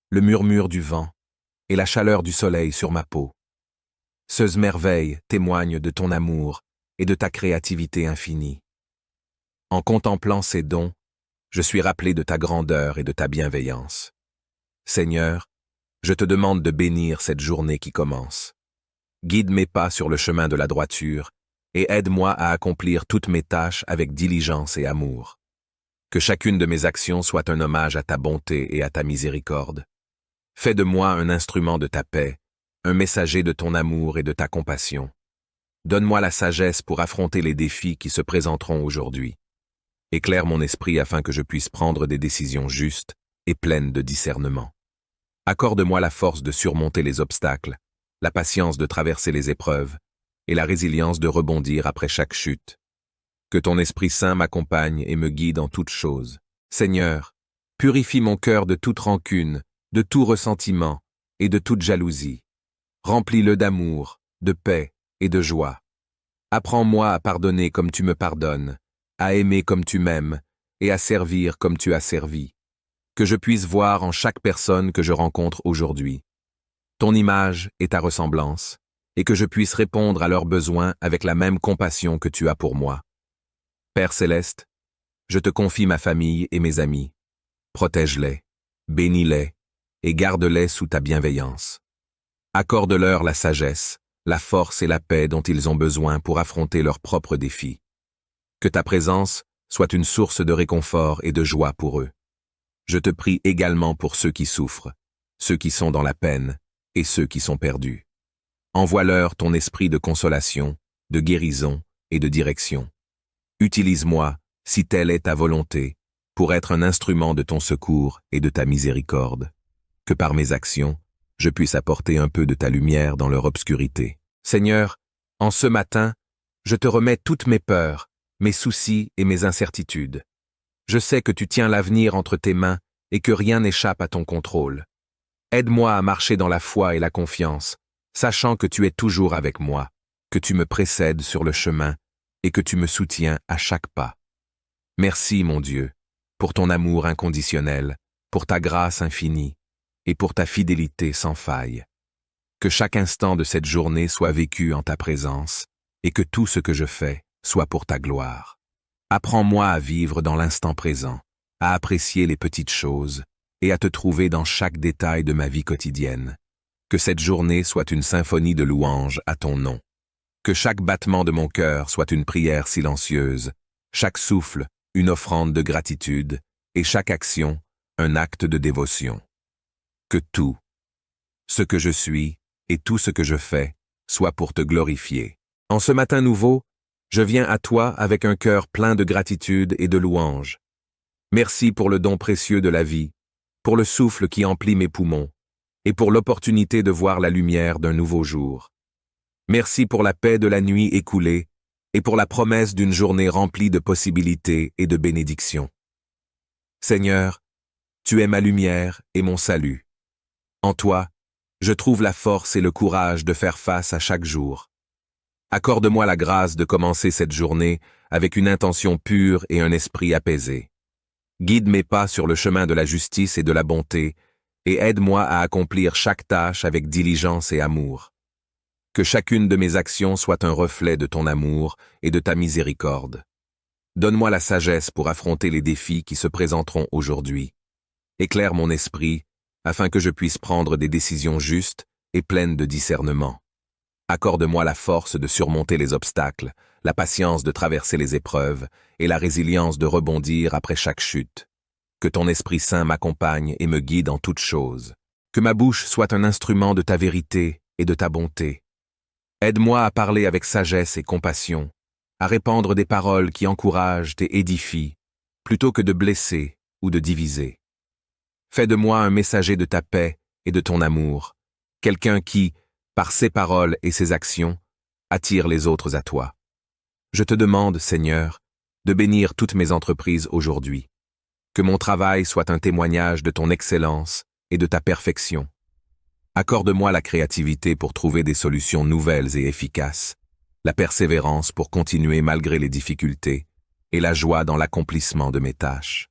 le murmure du vent et la chaleur du soleil sur ma peau. Ces merveilles témoignent de ton amour et de ta créativité infinie. En contemplant ces dons, je suis rappelé de ta grandeur et de ta bienveillance. Seigneur, je te demande de bénir cette journée qui commence. Guide mes pas sur le chemin de la droiture et aide-moi à accomplir toutes mes tâches avec diligence et amour. Que chacune de mes actions soit un hommage à ta bonté et à ta miséricorde. Fais de moi un instrument de ta paix, un messager de ton amour et de ta compassion. Donne-moi la sagesse pour affronter les défis qui se présenteront aujourd'hui. Éclaire mon esprit afin que je puisse prendre des décisions justes et pleines de discernement. Accorde-moi la force de surmonter les obstacles, la patience de traverser les épreuves et la résilience de rebondir après chaque chute. Que ton Esprit Saint m'accompagne et me guide en toutes choses. Seigneur, purifie mon cœur de toute rancune, de tout ressentiment et de toute jalousie. Remplis-le d'amour, de paix et de joie. Apprends-moi à pardonner comme tu me pardonnes, à aimer comme tu m'aimes et à servir comme tu as servi. Que je puisse voir en chaque personne que je rencontre aujourd'hui ton image et ta ressemblance, et que je puisse répondre à leurs besoins avec la même compassion que tu as pour moi. Père céleste, je te confie ma famille et mes amis. Protège-les, bénis-les et garde-les sous ta bienveillance. Accorde-leur la sagesse, la force et la paix dont ils ont besoin pour affronter leurs propres défis. Que ta présence soit une source de réconfort et de joie pour eux. Je te prie également pour ceux qui souffrent, ceux qui sont dans la peine et ceux qui sont perdus. Envoie-leur ton esprit de consolation, de guérison et de direction. Utilise-moi, si telle est ta volonté, pour être un instrument de ton secours et de ta miséricorde. Que par mes actions, je puisse apporter un peu de ta lumière dans leur obscurité. Seigneur, en ce matin, je te remets toutes mes peurs, mes soucis et mes incertitudes. Je sais que tu tiens l'avenir entre tes mains et que rien n'échappe à ton contrôle. Aide-moi à marcher dans la foi et la confiance, sachant que tu es toujours avec moi, que tu me précèdes sur le chemin et que tu me soutiens à chaque pas. Merci, mon Dieu, pour ton amour inconditionnel, pour ta grâce infinie et pour ta fidélité sans faille. Que chaque instant de cette journée soit vécu en ta présence et que tout ce que je fais soit pour ta gloire. Apprends-moi à vivre dans l'instant présent, à apprécier les petites choses et à te trouver dans chaque détail de ma vie quotidienne. Que cette journée soit une symphonie de louanges à ton nom. Que chaque battement de mon cœur soit une prière silencieuse, chaque souffle une offrande de gratitude et chaque action un acte de dévotion. Que tout, ce que je suis et tout ce que je fais, soit pour te glorifier. En ce matin nouveau, je viens à toi avec un cœur plein de gratitude et de louange. Merci pour le don précieux de la vie, pour le souffle qui emplit mes poumons, et pour l'opportunité de voir la lumière d'un nouveau jour. Merci pour la paix de la nuit écoulée, et pour la promesse d'une journée remplie de possibilités et de bénédictions. Seigneur, tu es ma lumière et mon salut. En toi, je trouve la force et le courage de faire face à chaque jour. Accorde-moi la grâce de commencer cette journée avec une intention pure et un esprit apaisé. Guide mes pas sur le chemin de la justice et de la bonté, et aide-moi à accomplir chaque tâche avec diligence et amour. Que chacune de mes actions soit un reflet de ton amour et de ta miséricorde. Donne-moi la sagesse pour affronter les défis qui se présenteront aujourd'hui. Éclaire mon esprit, afin que je puisse prendre des décisions justes et pleines de discernement. Accorde-moi la force de surmonter les obstacles, la patience de traverser les épreuves et la résilience de rebondir après chaque chute. Que ton Esprit Saint m'accompagne et me guide en toutes choses. Que ma bouche soit un instrument de ta vérité et de ta bonté. Aide-moi à parler avec sagesse et compassion, à répandre des paroles qui encouragent et édifient, plutôt que de blesser ou de diviser. Fais de moi un messager de ta paix et de ton amour, quelqu'un qui, par ses paroles et ses actions, attire les autres à toi. Je te demande, Seigneur, de bénir toutes mes entreprises aujourd'hui. Que mon travail soit un témoignage de ton excellence et de ta perfection. Accorde-moi la créativité pour trouver des solutions nouvelles et efficaces, la persévérance pour continuer malgré les difficultés, et la joie dans l'accomplissement de mes tâches.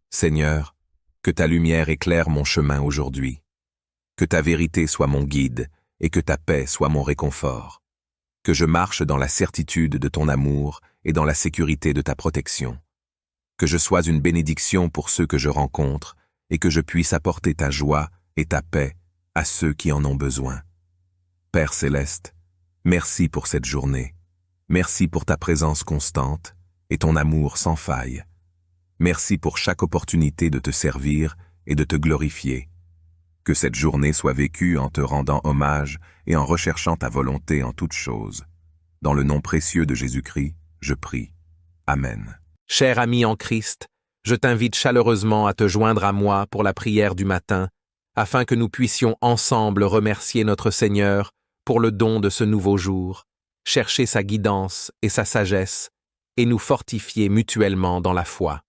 Seigneur, que ta lumière éclaire mon chemin aujourd'hui. Que ta vérité soit mon guide et que ta paix soit mon réconfort. Que je marche dans la certitude de ton amour et dans la sécurité de ta protection. Que je sois une bénédiction pour ceux que je rencontre et que je puisse apporter ta joie et ta paix à ceux qui en ont besoin. Père céleste, merci pour cette journée. Merci pour ta présence constante et ton amour sans faille. Merci pour chaque opportunité de te servir et de te glorifier. Que cette journée soit vécue en te rendant hommage et en recherchant ta volonté en toutes choses. Dans le nom précieux de Jésus-Christ, je prie. Amen. Cher ami en Christ, je t'invite chaleureusement à te joindre à moi pour la prière du matin, afin que nous puissions ensemble remercier notre Seigneur pour le don de ce nouveau jour, chercher sa guidance et sa sagesse, et nous fortifier mutuellement dans la foi.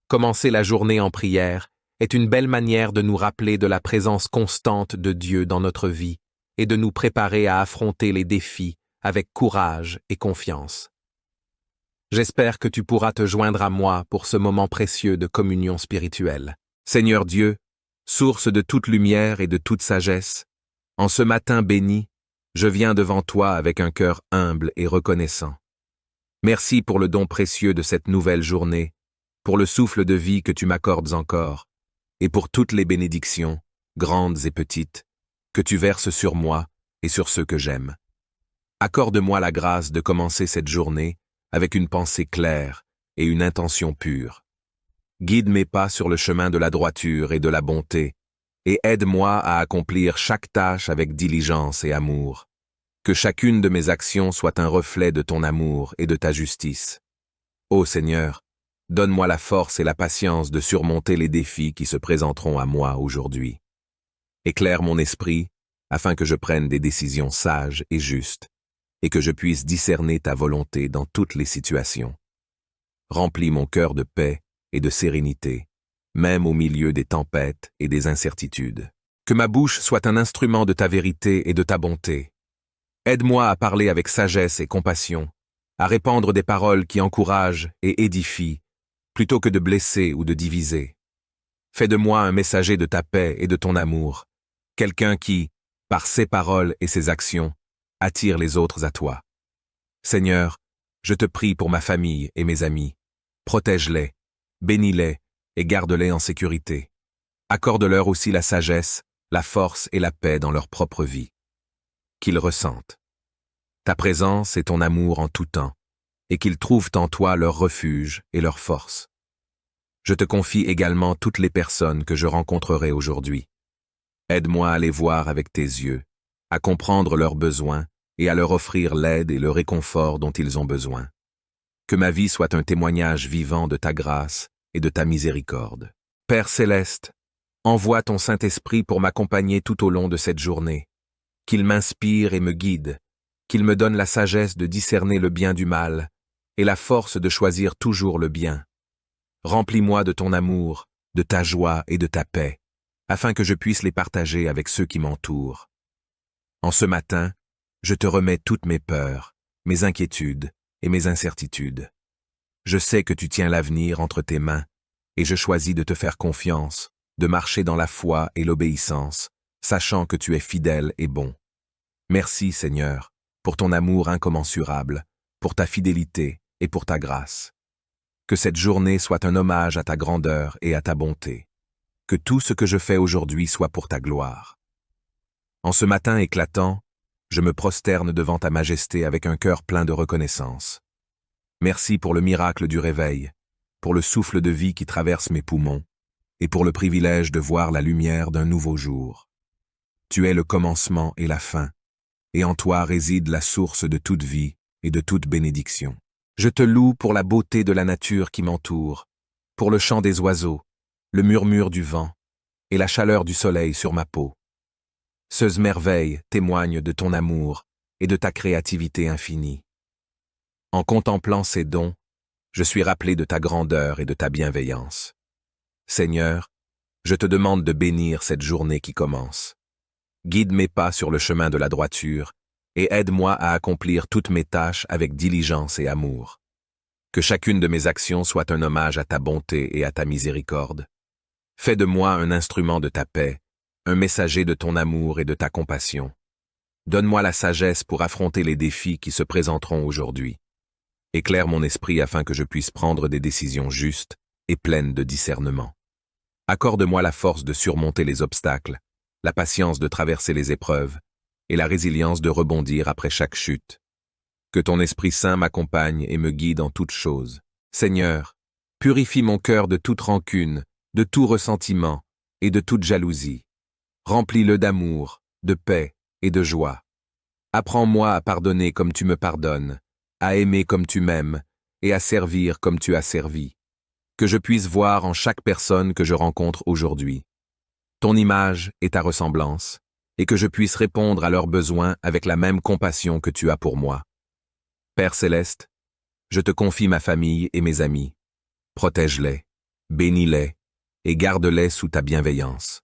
Commencer la journée en prière est une belle manière de nous rappeler de la présence constante de Dieu dans notre vie et de nous préparer à affronter les défis avec courage et confiance. J'espère que tu pourras te joindre à moi pour ce moment précieux de communion spirituelle. Seigneur Dieu, source de toute lumière et de toute sagesse, en ce matin béni, je viens devant toi avec un cœur humble et reconnaissant. Merci pour le don précieux de cette nouvelle journée, pour le souffle de vie que tu m'accordes encore, et pour toutes les bénédictions, grandes et petites, que tu verses sur moi et sur ceux que j'aime. Accorde-moi la grâce de commencer cette journée avec une pensée claire et une intention pure. Guide mes pas sur le chemin de la droiture et de la bonté, et aide-moi à accomplir chaque tâche avec diligence et amour. Que chacune de mes actions soit un reflet de ton amour et de ta justice. Ô Seigneur, donne-moi la force et la patience de surmonter les défis qui se présenteront à moi aujourd'hui. Éclaire mon esprit afin que je prenne des décisions sages et justes, et que je puisse discerner ta volonté dans toutes les situations. Remplis mon cœur de paix et de sérénité, même au milieu des tempêtes et des incertitudes. Que ma bouche soit un instrument de ta vérité et de ta bonté. Aide-moi à parler avec sagesse et compassion, à répandre des paroles qui encouragent et édifient, plutôt que de blesser ou de diviser. Fais de moi un messager de ta paix et de ton amour, quelqu'un qui, par ses paroles et ses actions, attire les autres à toi. Seigneur, je te prie pour ma famille et mes amis. Protège-les, bénis-les et garde-les en sécurité. Accorde-leur aussi la sagesse, la force et la paix dans leur propre vie. Qu'ils ressentent ta présence et ton amour en tout temps, et qu'ils trouvent en toi leur refuge et leur force. Je te confie également toutes les personnes que je rencontrerai aujourd'hui. Aide-moi à les voir avec tes yeux, à comprendre leurs besoins et à leur offrir l'aide et le réconfort dont ils ont besoin. Que ma vie soit un témoignage vivant de ta grâce et de ta miséricorde. Père céleste, envoie ton Saint-Esprit pour m'accompagner tout au long de cette journée. Qu'il m'inspire et me guide, qu'il me donne la sagesse de discerner le bien du mal et la force de choisir toujours le bien. Remplis-moi de ton amour, de ta joie et de ta paix, afin que je puisse les partager avec ceux qui m'entourent. En ce matin, je te remets toutes mes peurs, mes inquiétudes et mes incertitudes. Je sais que tu tiens l'avenir entre tes mains, et je choisis de te faire confiance, de marcher dans la foi et l'obéissance, sachant que tu es fidèle et bon. Merci, Seigneur, pour ton amour incommensurable, pour ta fidélité et pour ta grâce. Que cette journée soit un hommage à ta grandeur et à ta bonté. Que tout ce que je fais aujourd'hui soit pour ta gloire. En ce matin éclatant, je me prosterne devant ta majesté avec un cœur plein de reconnaissance. Merci pour le miracle du réveil, pour le souffle de vie qui traverse mes poumons, et pour le privilège de voir la lumière d'un nouveau jour. Tu es le commencement et la fin, et en toi réside la source de toute vie et de toute bénédiction. Je te loue pour la beauté de la nature qui m'entoure, pour le chant des oiseaux, le murmure du vent et la chaleur du soleil sur ma peau. Ces merveilles témoignent de ton amour et de ta créativité infinie. En contemplant ces dons, je suis rappelé de ta grandeur et de ta bienveillance. Seigneur, je te demande de bénir cette journée qui commence. Guide mes pas sur le chemin de la droiture et aide-moi à accomplir toutes mes tâches avec diligence et amour. Que chacune de mes actions soit un hommage à ta bonté et à ta miséricorde. Fais de moi un instrument de ta paix, un messager de ton amour et de ta compassion. Donne-moi la sagesse pour affronter les défis qui se présenteront aujourd'hui. Éclaire mon esprit afin que je puisse prendre des décisions justes et pleines de discernement. Accorde-moi la force de surmonter les obstacles, la patience de traverser les épreuves et la résilience de rebondir après chaque chute. Que ton Esprit Saint m'accompagne et me guide en toutes choses. Seigneur, purifie mon cœur de toute rancune, de tout ressentiment et de toute jalousie. Remplis-le d'amour, de paix et de joie. Apprends-moi à pardonner comme tu me pardonnes, à aimer comme tu m'aimes et à servir comme tu as servi. Que je puisse voir en chaque personne que je rencontre aujourd'hui ton image et ta ressemblance, et que je puisse répondre à leurs besoins avec la même compassion que tu as pour moi. Père céleste, je te confie ma famille et mes amis. Protège-les, bénis-les et garde-les sous ta bienveillance.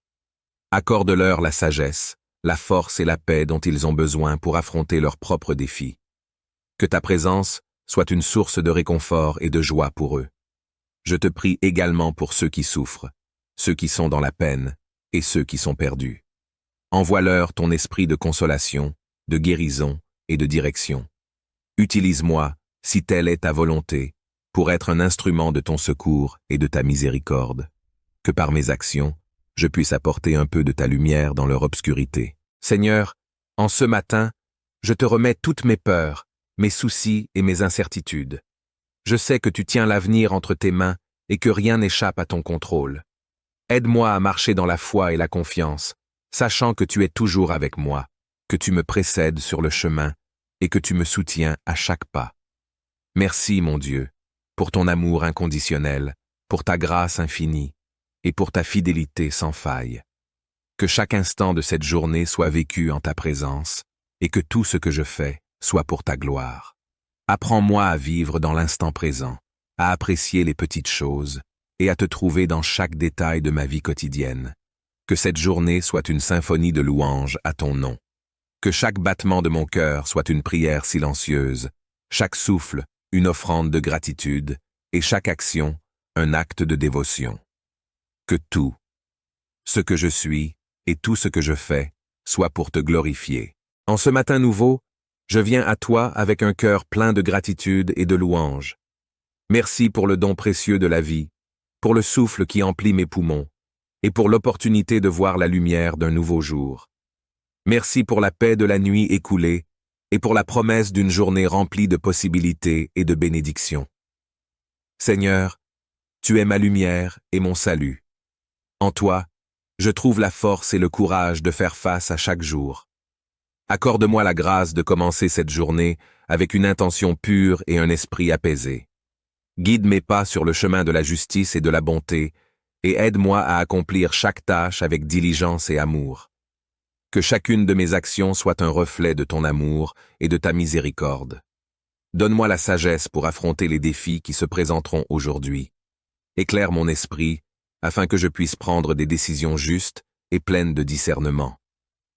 Accorde-leur la sagesse, la force et la paix dont ils ont besoin pour affronter leurs propres défis. Que ta présence soit une source de réconfort et de joie pour eux. Je te prie également pour ceux qui souffrent, ceux qui sont dans la peine et ceux qui sont perdus. Envoie-leur ton esprit de consolation, de guérison et de direction. Utilise-moi, si telle est ta volonté, pour être un instrument de ton secours et de ta miséricorde. Que par mes actions, je puisse apporter un peu de ta lumière dans leur obscurité. Seigneur, en ce matin, je te remets toutes mes peurs, mes soucis et mes incertitudes. Je sais que tu tiens l'avenir entre tes mains et que rien n'échappe à ton contrôle. Aide-moi à marcher dans la foi et la confiance, sachant que tu es toujours avec moi, que tu me précèdes sur le chemin et que tu me soutiens à chaque pas. Merci, mon Dieu, pour ton amour inconditionnel, pour ta grâce infinie et pour ta fidélité sans faille. Que chaque instant de cette journée soit vécu en ta présence et que tout ce que je fais soit pour ta gloire. Apprends-moi à vivre dans l'instant présent, à apprécier les petites choses et à te trouver dans chaque détail de ma vie quotidienne. Que cette journée soit une symphonie de louanges à ton nom. Que chaque battement de mon cœur soit une prière silencieuse, chaque souffle une offrande de gratitude et chaque action un acte de dévotion. Que tout, ce que je suis et tout ce que je fais, soit pour te glorifier. En ce matin nouveau, je viens à toi avec un cœur plein de gratitude et de louanges. Merci pour le don précieux de la vie, pour le souffle qui emplit mes poumons, et pour l'opportunité de voir la lumière d'un nouveau jour. Merci pour la paix de la nuit écoulée, et pour la promesse d'une journée remplie de possibilités et de bénédictions. Seigneur, tu es ma lumière et mon salut. En toi, je trouve la force et le courage de faire face à chaque jour. Accorde-moi la grâce de commencer cette journée avec une intention pure et un esprit apaisé. Guide mes pas sur le chemin de la justice et de la bonté, et aide-moi à accomplir chaque tâche avec diligence et amour. Que chacune de mes actions soit un reflet de ton amour et de ta miséricorde. Donne-moi la sagesse pour affronter les défis qui se présenteront aujourd'hui. Éclaire mon esprit, afin que je puisse prendre des décisions justes et pleines de discernement.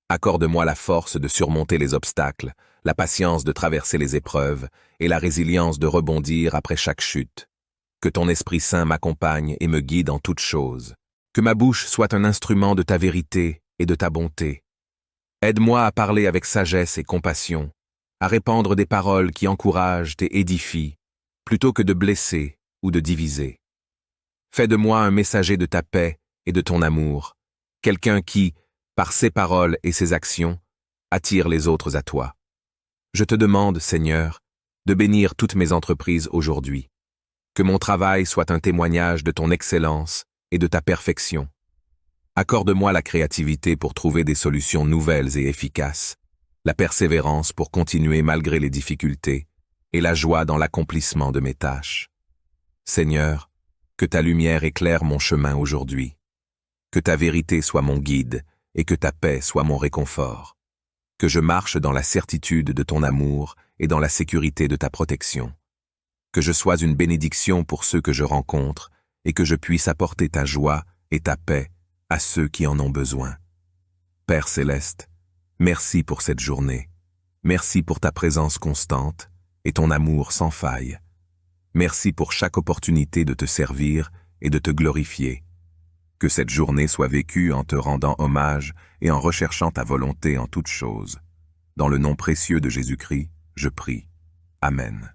Accorde-moi la force de surmonter les obstacles, la patience de traverser les épreuves et la résilience de rebondir après chaque chute. Que ton Esprit Saint m'accompagne et me guide en toutes choses. Que ma bouche soit un instrument de ta vérité et de ta bonté. Aide-moi à parler avec sagesse et compassion, à répandre des paroles qui encouragent et édifient, plutôt que de blesser ou de diviser. Fais de moi un messager de ta paix et de ton amour, quelqu'un qui, par ses paroles et ses actions, attire les autres à toi. Je te demande, Seigneur, de bénir toutes mes entreprises aujourd'hui. Que mon travail soit un témoignage de ton excellence et de ta perfection. Accorde-moi la créativité pour trouver des solutions nouvelles et efficaces, la persévérance pour continuer malgré les difficultés et la joie dans l'accomplissement de mes tâches. Seigneur, que ta lumière éclaire mon chemin aujourd'hui. Que ta vérité soit mon guide et que ta paix soit mon réconfort. Que je marche dans la certitude de ton amour et dans la sécurité de ta protection. Que je sois une bénédiction pour ceux que je rencontre et que je puisse apporter ta joie et ta paix à ceux qui en ont besoin. Père céleste, merci pour cette journée. Merci pour ta présence constante et ton amour sans faille. Merci pour chaque opportunité de te servir et de te glorifier. Que cette journée soit vécue en te rendant hommage et en recherchant ta volonté en toutes choses. Dans le nom précieux de Jésus-Christ, je prie. Amen.